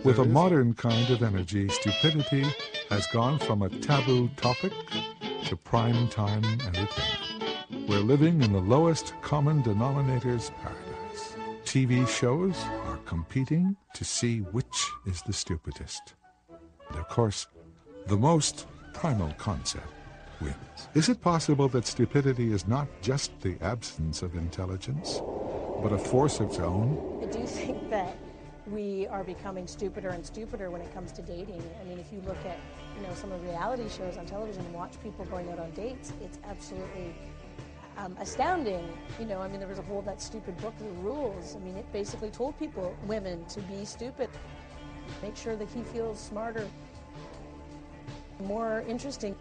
With a modern kind of energy, stupidity has gone from a taboo topic to prime time entertainment. We're living in the lowest common denominator's paradise. TV shows are competing to see which is the stupidest. And of course, the most primal concept wins. Is it possible that stupidity is not just the absence of intelligence, but a force of its own? I do think that we are becoming stupider and stupider when it comes to dating. I mean, if you look at, some of the reality shows on television and watch people going out on dates, it's absolutely astounding. There was a whole that stupid book, The Rules. It basically told women to be stupid. Make sure that he feels smarter, more interesting.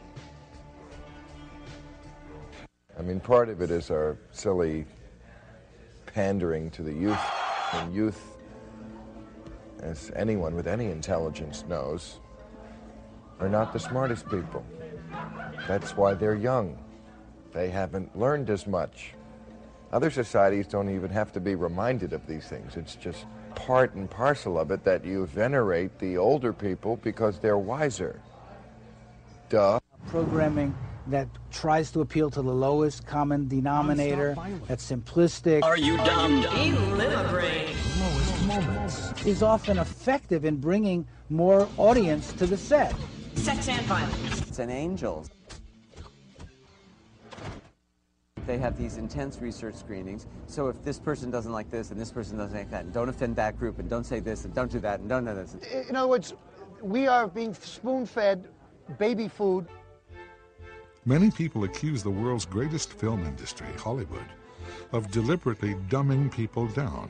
Part of it is our silly pandering to the youth. And youth, as anyone with any intelligence knows, are not the smartest people. That's why they're young. They haven't learned as much. Other societies don't even have to be reminded of these things. It's just part and parcel of it that you venerate the older people because they're wiser. Duh. Programming that tries to appeal to the lowest common denominator, that's simplistic. Are you dumb? Brain. Lowest moments. Is often effective in bringing more audience to the set. Sex and violence. It's an angel. They have these intense research screenings. So if this person doesn't like this and this person doesn't like that, and don't offend that group, and don't say this, and don't do that, and don't do this. In other words, we are being spoon-fed baby food. Many people accuse the world's greatest film industry, Hollywood, of deliberately dumbing people down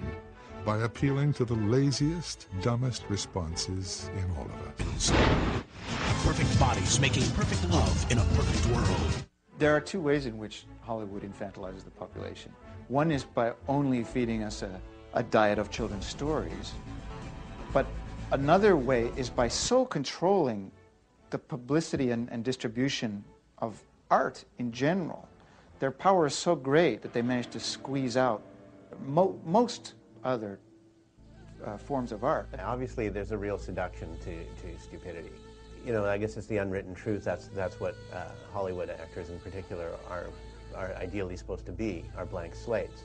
by appealing to the laziest, dumbest responses in all of us. Perfect bodies making perfect love in a perfect world. There are two ways in which Hollywood infantilizes the population. One is by only feeding us a diet of children's stories. But another way is by so controlling the publicity and distribution of art in general. Their power is so great that they manage to squeeze out most other forms of art. Obviously, there's a real seduction to stupidity. You know, I guess it's the unwritten truth. That's what Hollywood actors in particular are ideally supposed to be, are blank slates.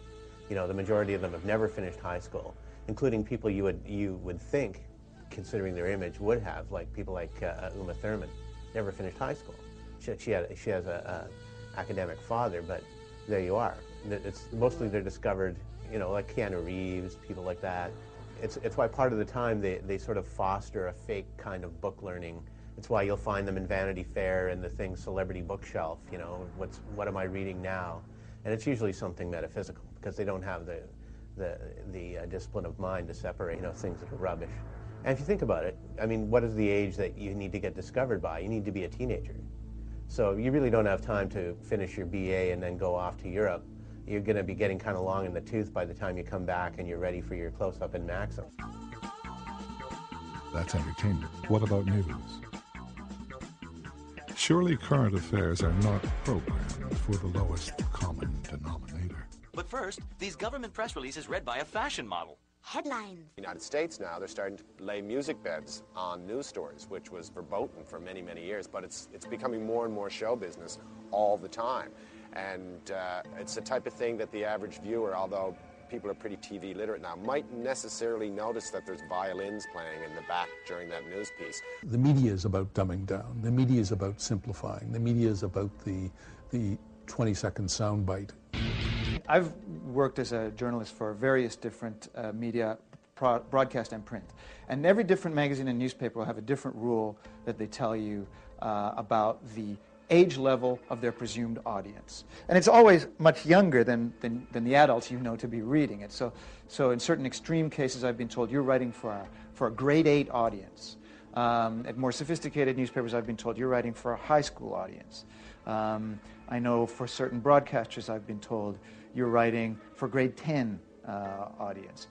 You know, the majority of them have never finished high school, including people you would think, considering their image, would have, like people like Uma Thurman, never finished high school. She has a academic father, but there you are. It's mostly they're discovered, you know, like Keanu Reeves, people like that. It's why part of the time they sort of foster a fake kind of book learning. It's why you'll find them in Vanity Fair and the thing Celebrity Bookshelf, you know, what am I reading now? And it's usually something metaphysical because they don't have the discipline of mind to separate, you know, things that are rubbish. And if you think about it, I mean, what is the age that you need to get discovered by? You need to be a teenager. So you really don't have time to finish your BA and then go off to Europe. You're going to be getting kind of long in the tooth by the time you come back and you're ready for your close-up in Maxim. That's entertainment. What about news? Surely current affairs are not programmed for the lowest common denominator. But first, these government press releases read by a fashion model. Headlines. In the United States now, they're starting to lay music beds on news stories, which was verboten for many, many years, but it's becoming more and more show business all the time. And it's the type of thing that the average viewer, although people are pretty TV literate now, might necessarily notice that there's violins playing in the back during that news piece. The media is about dumbing down. The media is about simplifying. The media is about the 20-second soundbite. I've worked as a journalist for various different media, broadcast and print. And every different magazine and newspaper will have a different rule that they tell you about the age level of their presumed audience. And it's always much younger than the adults you know to be reading it. So in certain extreme cases, I've been told you're writing for a grade 8 audience. At more sophisticated newspapers, I've been told you're writing for a high school audience. I know for certain broadcasters, I've been told you're writing for grade 10 audience.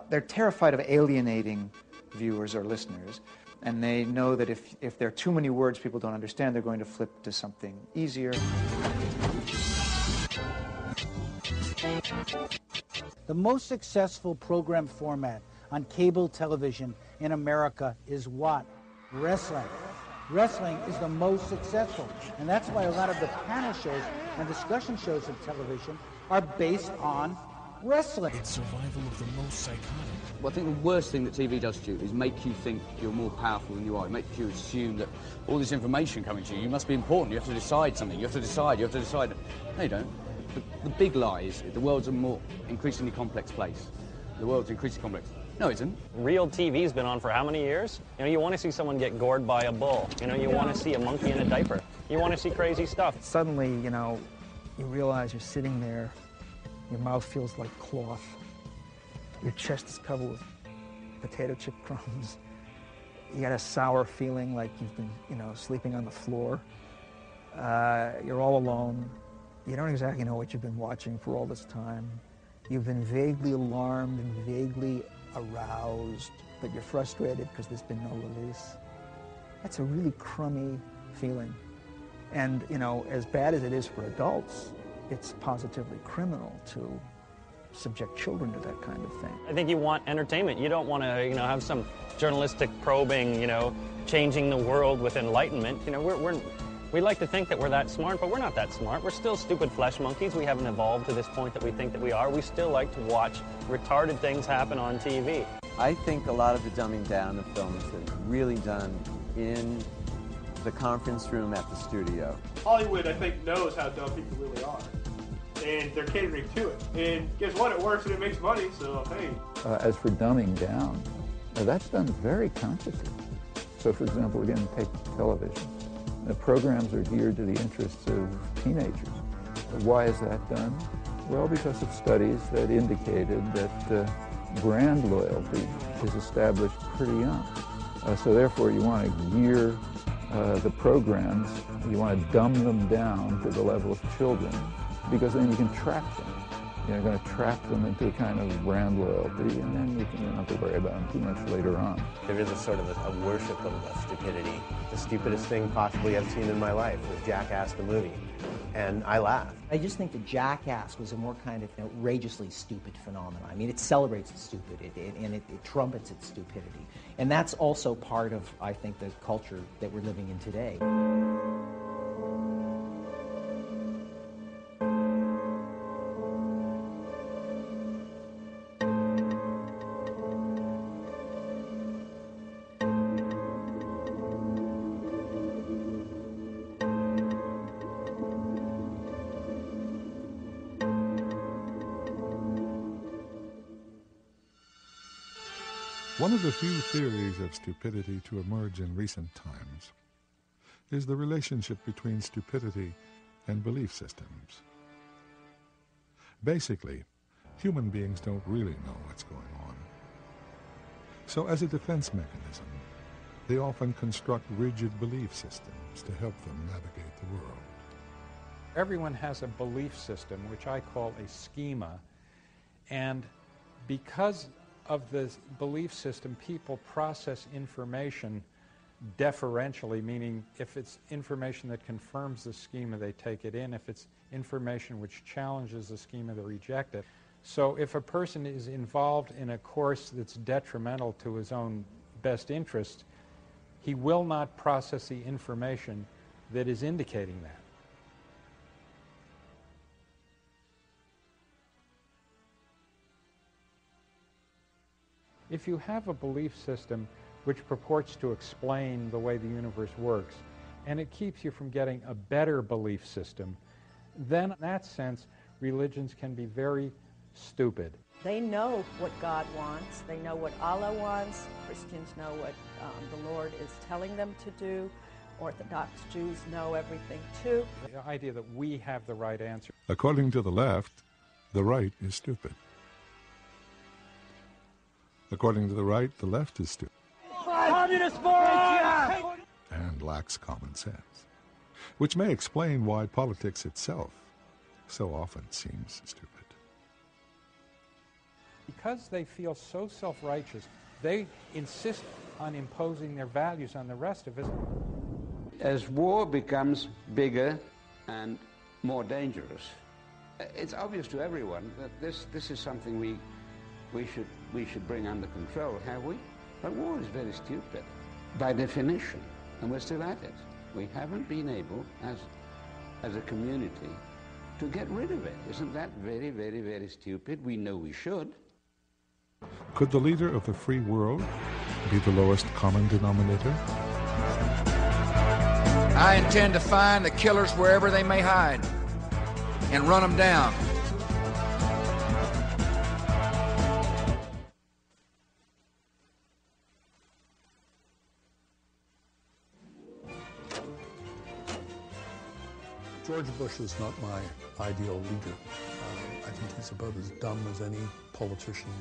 They're terrified of alienating viewers or listeners, and they know that if there are too many words people don't understand, they're going to flip to something easier. The most successful program format on cable television in America is what? Wrestling. Wrestling is the most successful, and that's why a lot of the panel shows and discussion shows of television are based on wrestling. It's survival of the most psychotic. Well, I think the worst thing that TV does to you is make you think you're more powerful than you are. It makes you assume that all this information coming to you, you must be important. You have to decide something. You have to decide. You have to decide. No, you don't. The big lie is the world's a more increasingly complex place. The world's increasingly complex. No, it isn't. Real TV's been on for how many years? You know, you want to see someone get gored by a bull. You know, you want to see a monkey in a diaper. You want to see crazy stuff. Suddenly, you know, you realize you're sitting there, your mouth feels like cloth, your chest is covered with potato chip crumbs, you got a sour feeling like you've been, you know, sleeping on the floor, you're all alone, you don't exactly know what you've been watching for all this time, you've been vaguely alarmed and vaguely aroused, but you're frustrated because there's been no release. That's a really crummy feeling. And, you know, as bad as it is for adults, it's positively criminal to subject children to that kind of thing. I think you want entertainment. You don't want to, you know, have some journalistic probing, you know, changing the world with enlightenment. You know, we like to think that we're that smart, but we're not that smart. We're still stupid flesh monkeys. We haven't evolved to this point that we think that we are. We still like to watch retarded things happen on TV. I think a lot of the dumbing down of films is really done in the conference room at the studio. Hollywood, I think, knows how dumb people really are. and they're catering to it. And guess what? It works and it makes money, so hey. As for dumbing down, that's done very consciously. So, for example, again, take television. The programs are geared to the interests of teenagers. Why is that done? Well, because of studies that indicated that brand loyalty is established pretty young. So therefore, you want to gear the programs, you want to dumb them down to the level of children, because then you can trap them. You're going to trap them into a kind of brand loyalty, and then you don't have to worry about them too much later on. There is a sort of a worship of stupidity. The stupidest thing possibly I've seen in my life was Jackass the movie, and I laughed. I just think that Jackass was a more kind of outrageously stupid phenomenon. I mean, it celebrates its stupidity, and it trumpets its stupidity. And that's also part of, I think, the culture that we're living in today. One of the few theories of stupidity to emerge in recent times is the relationship between stupidity and belief systems. Basically, human beings don't really know what's going on. So as a defense mechanism, they often construct rigid belief systems to help them navigate the world. Everyone has a belief system, which I call a schema, and because of the belief system, people process information deferentially, meaning if it's information that confirms the schema, they take it in. If it's information which challenges the schema, they reject it. So if a person is involved in a course that's detrimental to his own best interest, he will not process the information that is indicating that. If you have a belief system which purports to explain the way the universe works, and it keeps you from getting a better belief system, then in that sense, religions can be very stupid. They know what God wants. They know what Allah wants. Christians know what the Lord is telling them to do. Orthodox Jews know everything too. The idea that we have the right answer. According to the left, the right is stupid. According to the right, the left is stupid. Communist morons! And lacks common sense, which may explain why politics itself so often seems stupid. Because they feel so self-righteous, they insist on imposing their values on the rest of us. As war becomes bigger and more dangerous, it's obvious to everyone that this is something we should bring under control, have we? But war is very stupid, by definition, and we're still at it. We haven't been able, as a community, to get rid of it. Isn't that very, very, very stupid? We know we should. Could the leader of the free world be the lowest common denominator? I intend to find the killers wherever they may hide and run them down. George Bush is not my ideal leader. I think he's about as dumb as any politician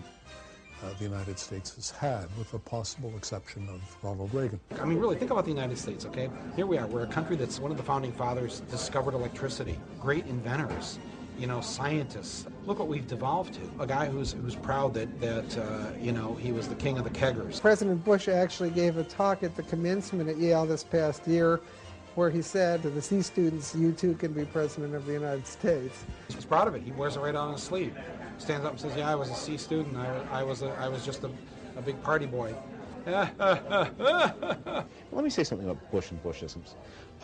the United States has had, with the possible exception of Ronald Reagan. I mean, really, think about the United States, okay? Here we are. We're a country that's one of the founding fathers discovered electricity. Great inventors, you know, scientists. Look what we've devolved to. A guy who's proud that you know, he was the king of the keggers. President Bush actually gave a talk at the commencement at Yale this past year where he said to the C students, you too can be president of the United States. He's proud of it. He wears it right on his sleeve. Stands up and says, yeah, I was a C student. I was just a big party boy. Let me say something about Bush and Bushisms.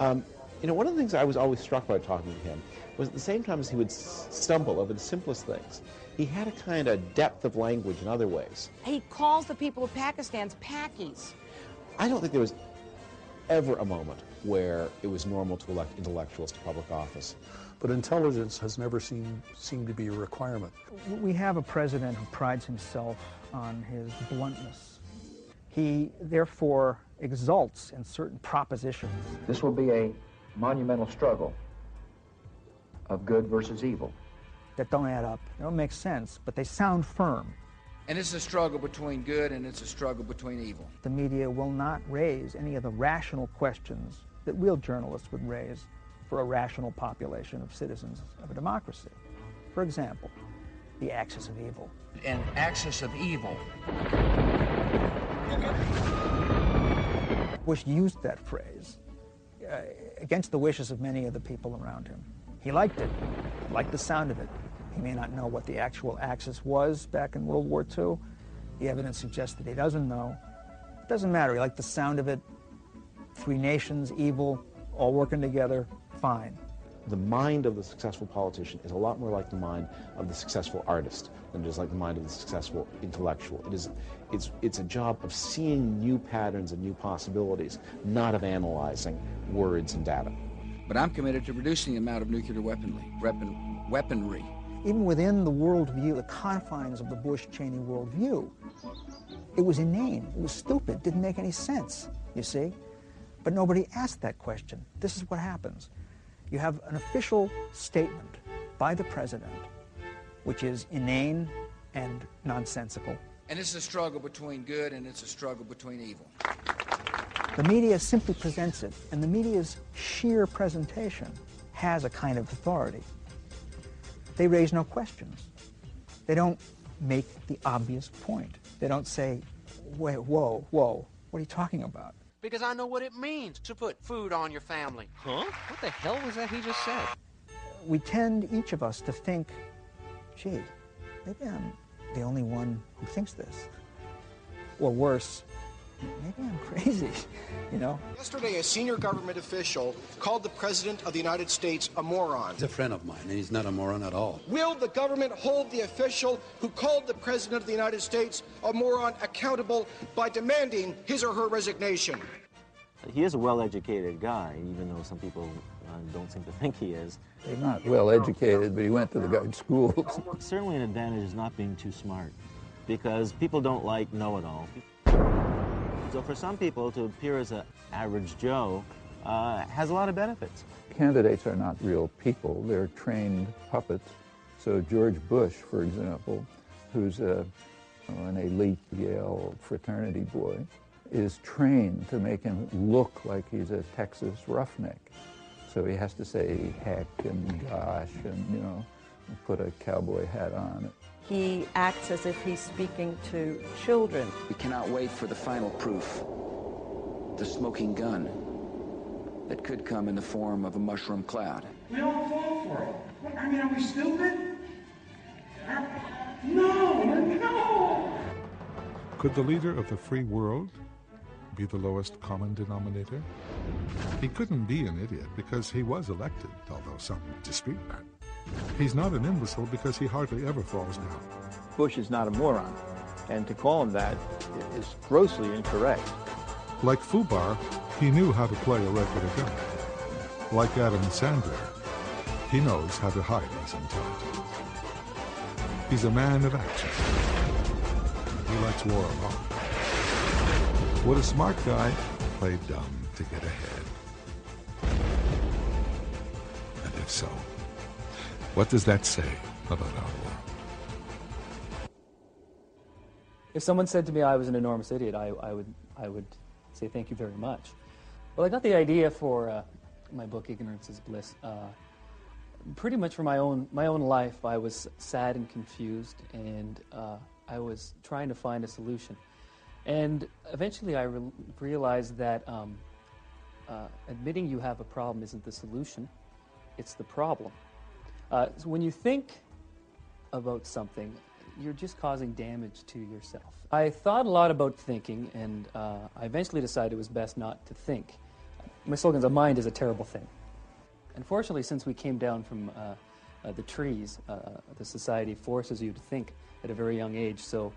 You know, one of the things I was always struck by talking to him was at the same time as he would stumble over the simplest things, he had a kind of depth of language in other ways. He calls the people of Pakistan's Pakis. I don't think there was ever a moment where it was normal to elect intellectuals to public office. But intelligence has never seemed to be a requirement. We have a president who prides himself on his bluntness. He, therefore, exults in certain propositions. This will be a monumental struggle of good versus evil. That don't add up. They don't make sense, but they sound firm. And it's a struggle between good and it's a struggle between evil. The media will not raise any of the rational questions that real journalists would raise for a rational population of citizens of a democracy. For example, the axis of evil. An axis of evil. Bush used that phrase against the wishes of many of the people around him. He liked it, liked the sound of it. He may not know what the actual axis was back in World War II. The evidence suggests that he doesn't know. It doesn't matter. He liked the sound of it. Three nations, evil, all working together, fine. The mind of the successful politician is a lot more like the mind of the successful artist than it is like the mind of the successful intellectual. It's a job of seeing new patterns and new possibilities, not of analyzing words and data. But I'm committed to reducing the amount of nuclear weaponry. Even within the worldview, the confines of the Bush-Cheney worldview, it was inane, it was stupid, didn't make any sense, you see? But nobody asked that question. This is what happens. You have an official statement by the president, which is inane and nonsensical. And it's a struggle between good and it's a struggle between evil. The media simply presents it, and the media's sheer presentation has a kind of authority. They raise no questions. They don't make the obvious point. They don't say, wait, whoa, what are you talking about? Because I know what it means to put food on your family. Huh? What the hell was that he just said? We tend, each of us, to think, gee, maybe I'm the only one who thinks this. Or worse, maybe I'm crazy, you know? Yesterday, a senior government official called the President of the United States a moron. He's a friend of mine, and he's not a moron at all. Will the government hold the official who called the President of the United States a moron accountable by demanding his or her resignation? He is a well-educated guy, even though some people don't seem to think he is. He's not well-educated, but he went to the good schools. Certainly an advantage is not being too smart, because people don't like know-it-all. So for some people, to appear as an average Joe has a lot of benefits. Candidates are not real people. They're trained puppets. So George Bush, for example, who's an elite Yale fraternity boy, is trained to make him look like he's a Texas roughneck. So he has to say heck and gosh and, you know, put a cowboy hat on. He acts as if he's speaking to children. We cannot wait for the final proof. The smoking gun that could come in the form of a mushroom cloud. We all fall for it. I mean, are we stupid? No! Could the leader of the free world be the lowest common denominator? He couldn't be an idiot because he was elected, although some dispute that. He's not an imbecile because he hardly ever falls down. Bush is not a moron, and to call him that is grossly incorrect. Like Fubar, he knew how to play a regular guy. Like Adam Sandler, he knows how to hide his intelligence. He's a man of action. He likes war a lot. Would a smart guy play dumb to get ahead? And if so, what does that say about our world? If someone said to me I was an enormous idiot, I would say thank you very much. Well, I got the idea for my book, Ignorance is Bliss, pretty much for my own life. I was sad and confused, and I was trying to find a solution. And eventually I realized that admitting you have a problem isn't the solution, it's the problem. So when you think about something, you're just causing damage to yourself. I thought a lot about thinking, and I eventually decided it was best not to think. My slogan is, a mind is a terrible thing. Unfortunately, since we came down from the trees, the society forces you to think at a very young age, so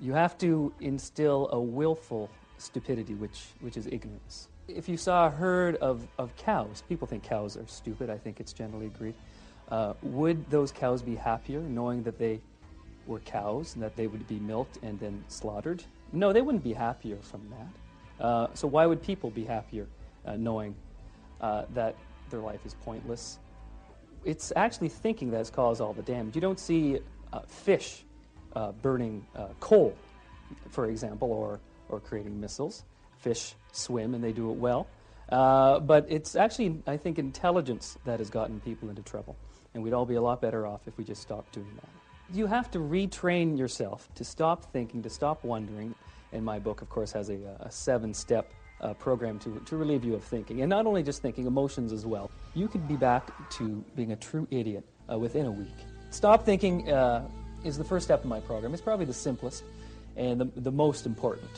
you have to instill a willful stupidity, which is ignorance. If you saw a herd of cows, people think cows are stupid, I think it's generally agreed. Would those cows be happier knowing that they were cows and that they would be milked and then slaughtered? No, they wouldn't be happier from that. So why would people be happier knowing that their life is pointless? It's actually thinking that's caused all the damage. You don't see fish burning coal, for example, or creating missiles. Fish swim and they do it well. But it's actually, I think, intelligence that has gotten people into trouble. And we'd all be a lot better off if we just stopped doing that. You have to retrain yourself to stop thinking, to stop wondering. And my book, of course, has a 7-step program to relieve you of thinking. And not only just thinking, emotions as well. You could be back to being a true idiot within a week. Stop thinking is the first step in my program. It's probably the simplest and the most important.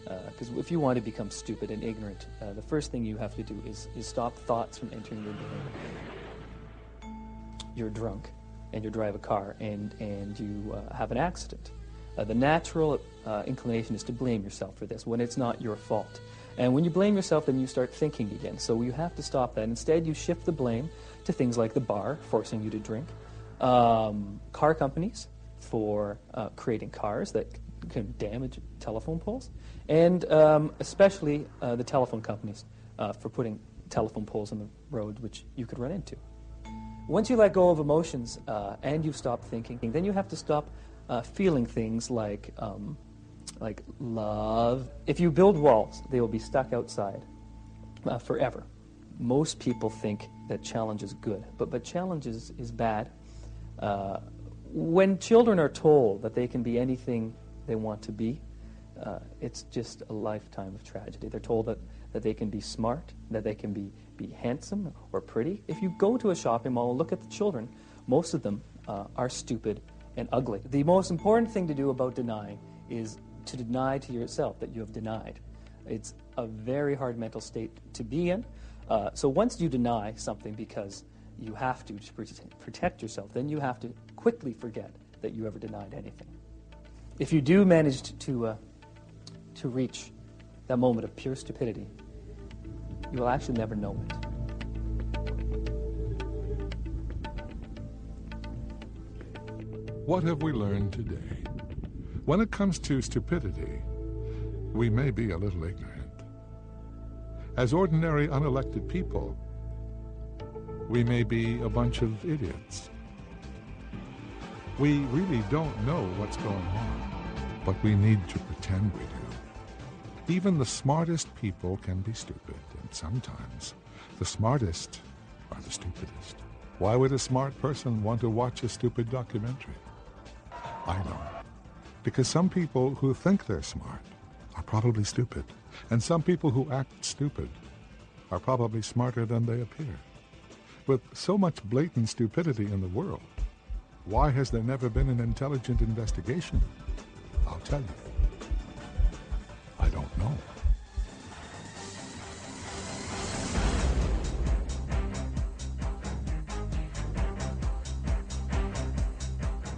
Because if you want to become stupid and ignorant, the first thing you have to do is stop thoughts from entering your brain. You're drunk and you drive a car and you have an accident. The natural inclination is to blame yourself for this when it's not your fault. And when you blame yourself, then you start thinking again. So you have to stop that. Instead, you shift the blame to things like the bar, forcing you to drink, car companies for creating cars that can damage telephone poles, and especially the telephone companies for putting telephone poles on the road which you could run into. Once you let go of emotions and you stop thinking, then you have to stop feeling things like love. If you build walls, they will be stuck outside forever. Most people think that challenge is good, but challenge is bad. When children are told that they can be anything they want to be, it's just a lifetime of tragedy. They're told that they can be smart, that they can be handsome or pretty. If you go to a shopping mall and look at the children, most of them are stupid and ugly. The most important thing to do about denying is to deny to yourself that you have denied. It's a very hard mental state to be in. So once you deny something because you have to protect yourself, then you have to quickly forget that you ever denied anything. If you do manage to reach that moment of pure stupidity, you will actually never know it. What have we learned today? When it comes to stupidity, we may be a little ignorant. As ordinary unelected people, we may be a bunch of idiots. We really don't know what's going on, but we need to pretend we do. Even the smartest people can be stupid, and sometimes the smartest are the stupidest. Why would a smart person want to watch a stupid documentary? I know. Because some people who think they're smart are probably stupid, and some people who act stupid are probably smarter than they appear. With so much blatant stupidity in the world, why has there never been an intelligent investigation? I'll tell you. I don't know.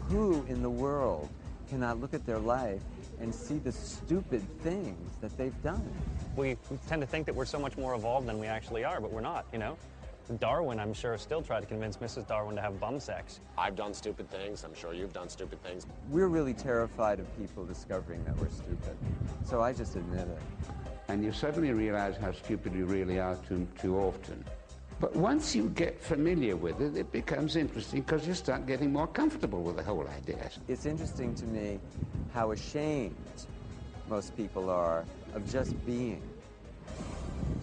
Who in the world cannot look at their life and see the stupid things that they've done? We tend to think that we're so much more evolved than we actually are, but we're not, you know? Darwin, I'm sure, still tried to convince Mrs. Darwin to have bum sex. I've done stupid things. I'm sure you've done stupid things. We're really terrified of people discovering that we're stupid. So I just admit it. And you suddenly realize how stupid you really are too often. But once you get familiar with it, it becomes interesting because you start getting more comfortable with the whole idea. It's interesting to me how ashamed most people are of just being.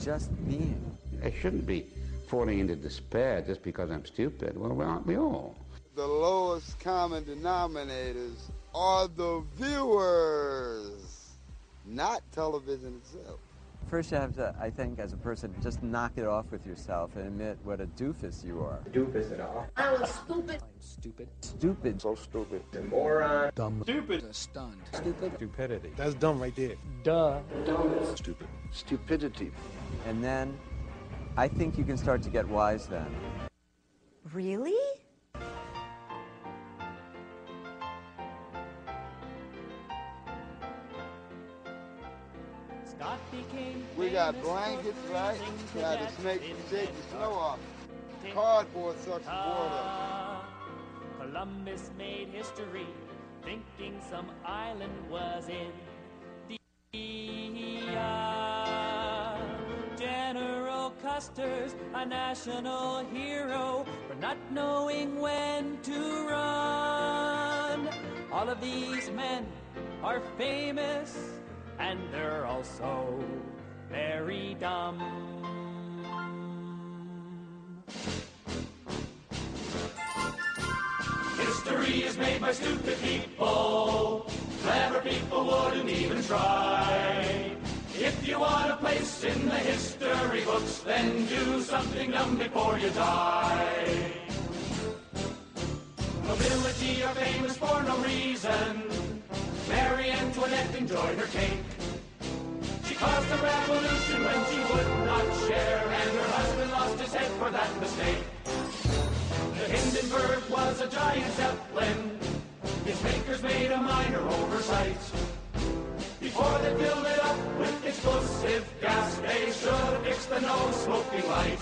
Just being. I shouldn't be falling into despair just because I'm stupid. Well, aren't we all? The lowest common denominators are the viewers, not television itself. First you have to, I think, as a person, just knock it off with yourself and admit what a doofus you are. Doofus at all. I was stupid. I'm stupid. Stupid. So stupid. Moron. Dumb. Stupid. Stunned. Stupid. Stupidity. That's dumb right there. Duh. Dumb. Stupid. Stupidity. And then, I think you can start to get wise then. Really? We got blankets, right? Got to shake the snow off. Cardboard sucks the water. Columbus made history, thinking some island was in General Custer's a national hero for not knowing when to run. All of these men are famous, and they're also very dumb. History is made by stupid people. Clever people wouldn't even try. If you want a place in the history books, then do something dumb before you die. Nobility are famous for no reason. Marie Antoinette enjoyed her cake. She caused a revolution when she would not share, and her husband lost his head for that mistake. The Hindenburg was a giant zeppelin. Its makers made a minor oversight. Before they filled it up with explosive gas, they should fix the no-smoking light.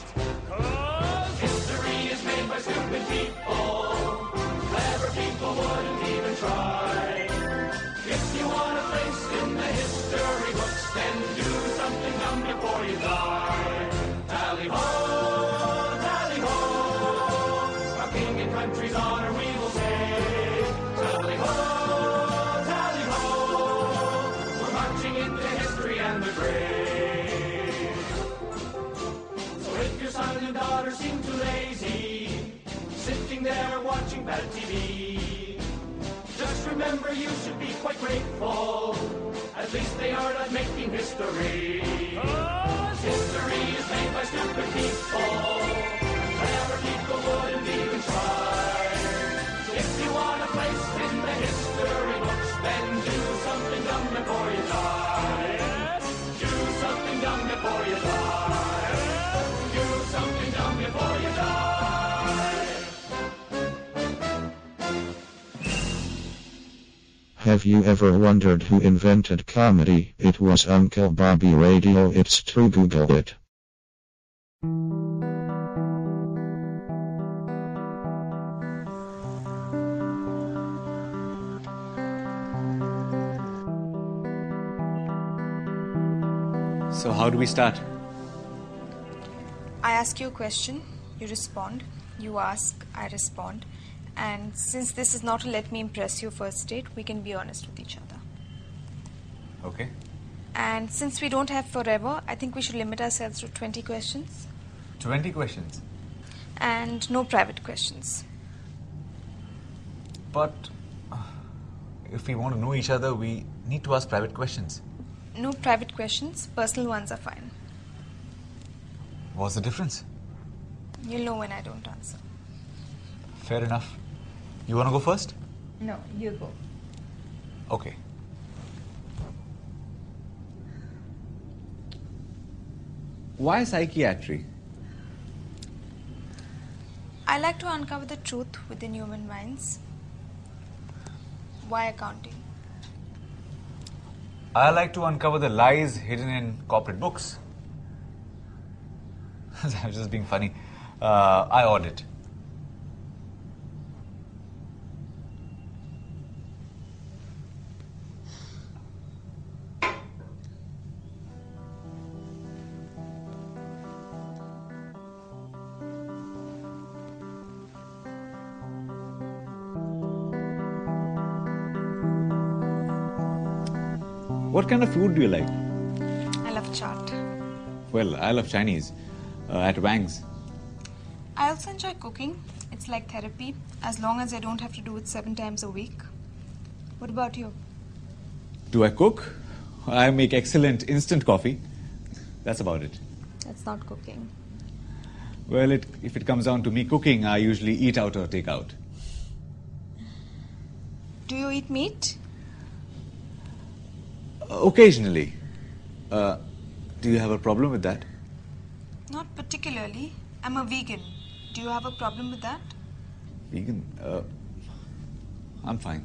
'Cause history is made by stupid people. Clever people wouldn't even try. If you want a place in the history books, then do something dumb before you die. Tally-ho, tally-ho, our king and country's honor we will say. Tally-ho, tally-ho, we're marching into history and the grave. So if your son and daughter seem too lazy, sitting there watching bad TV, just remember you should be quite grateful. At least they are not making history. 'Cause history is made by stupid people. Clever people wouldn't even try. If you want a place in the history books, then do something dumb before you die. Do something dumb before you die. Do something dumb before you die. Have you ever wondered who invented comedy? It was Uncle Bobby Radio. It's true, Google it. So how do we start? I ask you a question, you respond. You ask, I respond. And since this is not a let me impress you first date, we can be honest with each other. Okay. And since we don't have forever, I think we should limit ourselves to 20 questions. 20 questions? And no private questions. But if we want to know each other, we need to ask private questions. No private questions, personal ones are fine. What's the difference? You'll know when I don't answer. Fair enough. You want to go first? No, you go. Okay. Why psychiatry? I like to uncover the truth within human minds. Why accounting? I like to uncover the lies hidden in corporate books. I'm just being funny. I audit. What kind of food do you like? I love chaat. Well, I love Chinese. At Wang's. I also enjoy cooking. It's like therapy, as long as I don't have to do it 7 times a week. What about you? Do I cook? I make excellent instant coffee. That's about it. That's not cooking. Well, if it comes down to me cooking, I usually eat out or take out. Do you eat meat? Occasionally. Do you have a problem with that? Not particularly. I'm a vegan. Do you have a problem with that? Vegan? I'm fine.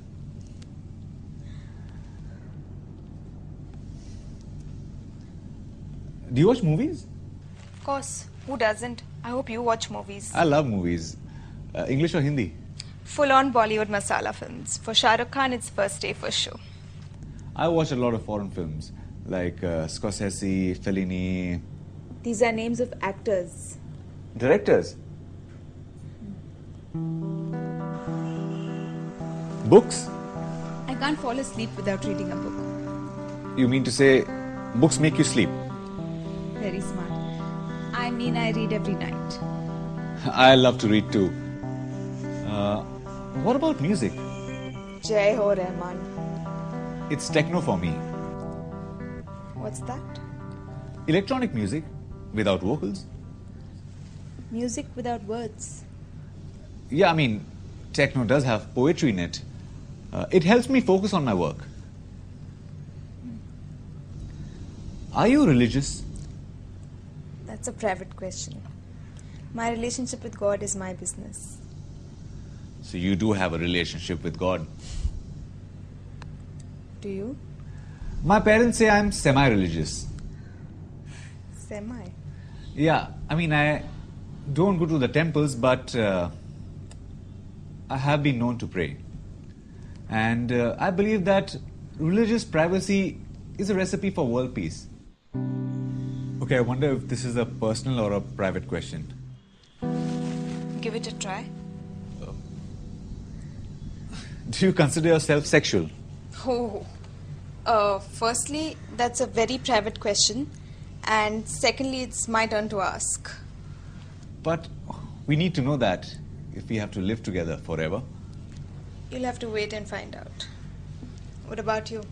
Do you watch movies? Of course. Who doesn't? I hope you watch movies. I love movies. English or Hindi? Full-on Bollywood masala films. For Shah Rukh Khan, it's first day for sure. I watch a lot of foreign films, like Scorsese, Fellini. These are names of actors. Directors? Books? I can't fall asleep without reading a book. You mean to say books make you sleep? Very smart. I mean, I read every night. I love to read too. What about music? Jai Ho Rahman. It's techno for me. What's that? Electronic music without vocals. Music without words. Yeah, I mean, techno does have poetry in it. It helps me focus on my work. Are you religious? That's a private question. My relationship with God is my business. So you do have a relationship with God. Do you? My parents say I'm semi-religious. Semi? Yeah, I mean, I don't go to the temples, but I have been known to pray. And I believe that religious privacy is a recipe for world peace. Okay, I wonder if this is a personal or a private question. Give it a try. Do you consider yourself sexual? Oh. Firstly, that's a very private question. And secondly, it's my turn to ask. But we need to know that if we have to live together forever. You'll have to wait and find out. What about you?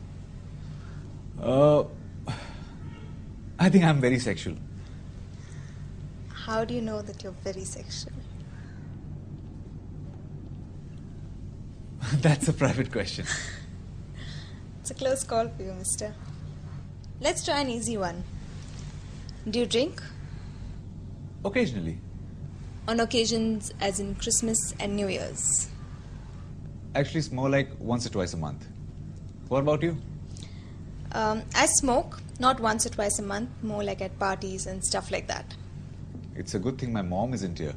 I think I'm very sexual. How do you know that you're very sexual? That's a private question. It's a close call for you, mister. Let's try an easy one. Do you drink? Occasionally. On occasions as in Christmas and New Year's? Actually, it's more like once or twice a month. What about you? I smoke, not once or twice a month, more like at parties and stuff like that. It's a good thing my mom isn't here.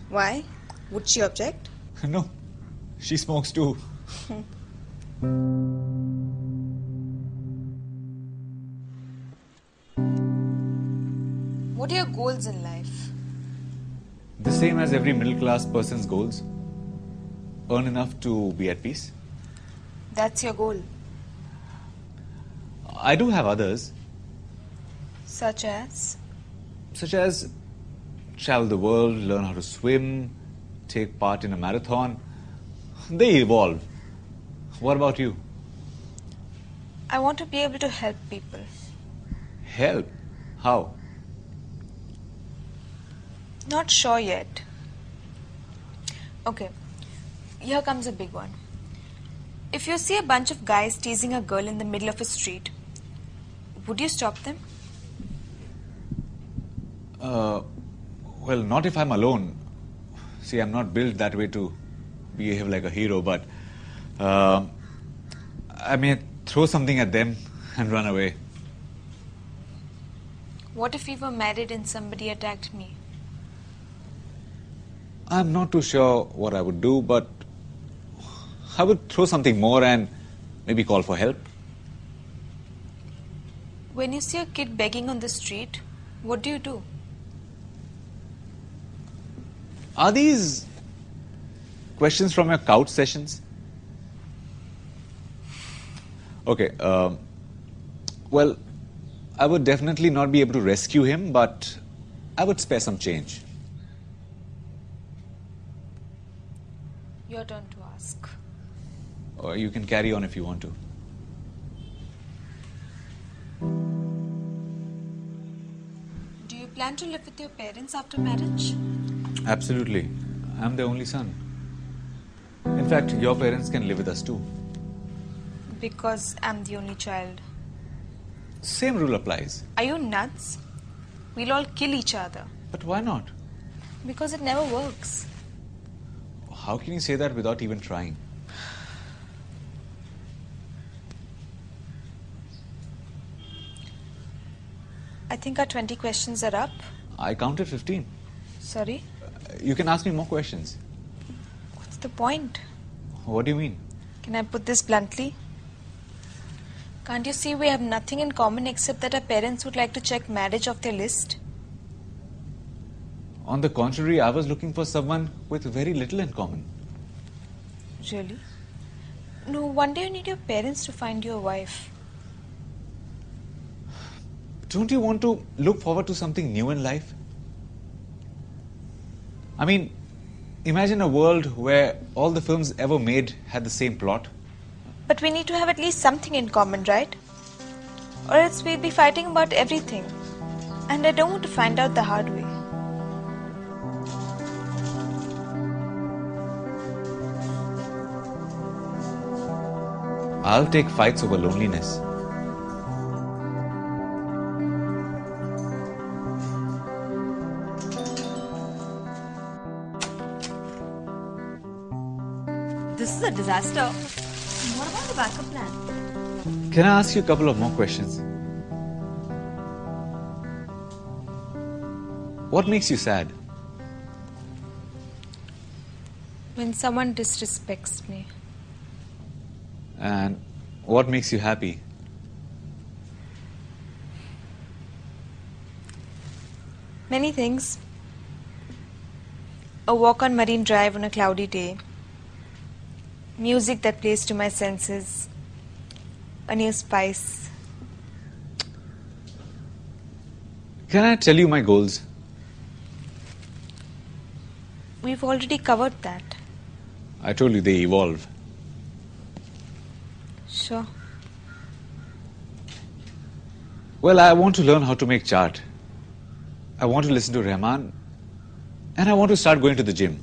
Why? Would she object? No, she smokes too. What are your goals in life? The same as every middle-class person's goals. Earn enough to be at peace. That's your goal. I do have others. Such as? Such as travel the world, learn how to swim, take part in a marathon. They evolve. What about you? I want to be able to help people. Help? How? Not sure yet. Okay, here comes a big one. If you see a bunch of guys teasing a girl in the middle of a street, would you stop them? Well, not if I'm alone. See, I'm not built that way to behave like a hero, but I may throw something at them and run away. What if we were married and somebody attacked me? I'm not too sure what I would do, but I would throw something more and maybe call for help. When you see a kid begging on the street, what do you do? Are these questions from your couch sessions? Okay, well, I would definitely not be able to rescue him, but I would spare some change. Your turn to ask. Or you can carry on if you want to. Do you plan to live with your parents after marriage? Absolutely. I'm the only son. In fact, your parents can live with us too. Because I'm the only child. Same rule applies. Are you nuts? We'll all kill each other. But why not? Because it never works. How can you say that without even trying? I I think our 20 questions are up. I counted 15. Sorry? You can ask me more questions. What's the point? What do you mean? Can I put this bluntly? Can't you see we have nothing in common except that our parents would like to check marriage off their list? On the contrary, I was looking for someone with very little in common. Really? No wonder you need your parents to find you a wife. Don't you want to look forward to something new in life? I mean, imagine a world where all the films ever made had the same plot. But we need to have at least something in common, right? Or else we'll be fighting about everything. And I don't want to find out the hard way. I'll take fights over loneliness. This is a disaster. What about the backup plan? Can I ask you a couple of more questions? What makes you sad? When someone disrespects me. And what makes you happy? Many things. A walk on Marine Drive on a cloudy day. Music that plays to my senses. A new spice. Can I tell you my goals? We've already covered that. I told you they evolve. Sure. Well, I want to learn how to make chart. I want to listen to Rahman. And I want to start going to the gym.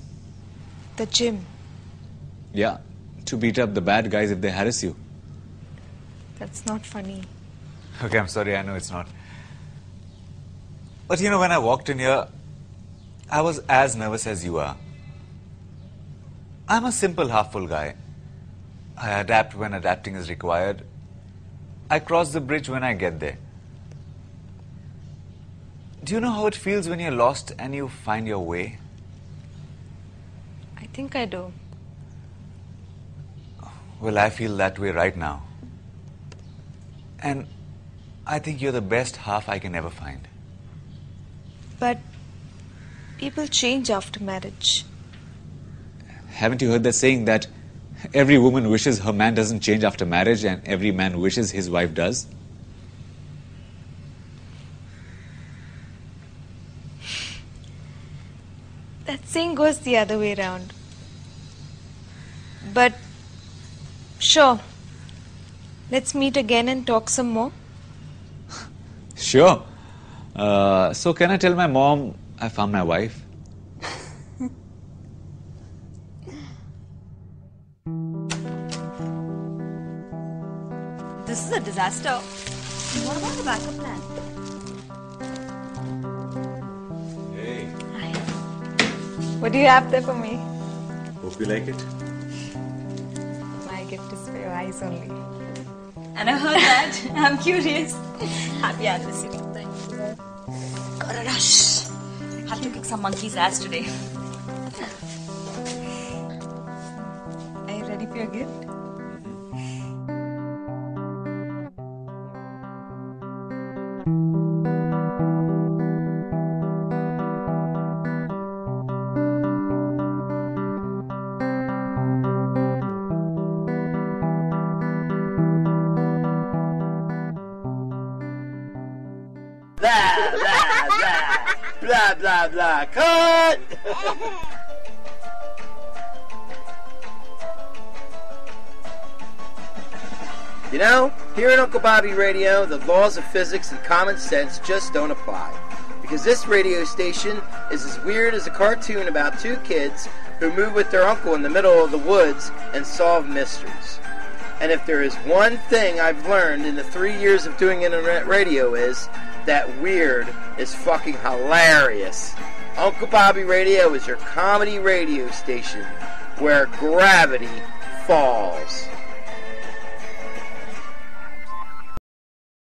The gym? Yeah, to beat up the bad guys if they harass you. That's not funny. Okay, I'm sorry, I know it's not. But you know, when I walked in here, I was as nervous as you are. I'm a simple half-full guy. I adapt when adapting is required. I cross the bridge when I get there. Do you know how it feels when you're lost and you find your way? I think I do. Well, I feel that way right now. And I think you're the best half I can ever find. But people change after marriage. Haven't you heard that saying that every woman wishes her man doesn't change after marriage and every man wishes his wife does? That saying goes the other way around. But sure, let's meet again and talk some more. Sure. So can I tell my mom I found my wife? This is a disaster. What about the backup plan? Hey. What do you have there for me? Hope you like it. My gift is for your eyes only. And I heard that. I'm curious. Happy anniversary. Thank you. Gotta rush. Have to kick some monkey's ass today. Are you ready for your gift? Blah, blah, blah. Blah, blah, blah. Cut! You know, here at Uncle Bobby Radio, the laws of physics and common sense just don't apply. Because this radio station is as weird as a cartoon about two kids who move with their uncle in the middle of the woods and solve mysteries. And if there is one thing I've learned in the 3 years of doing internet radio is that weird is fucking hilarious. Uncle Bobby Radio is your comedy radio station where gravity falls.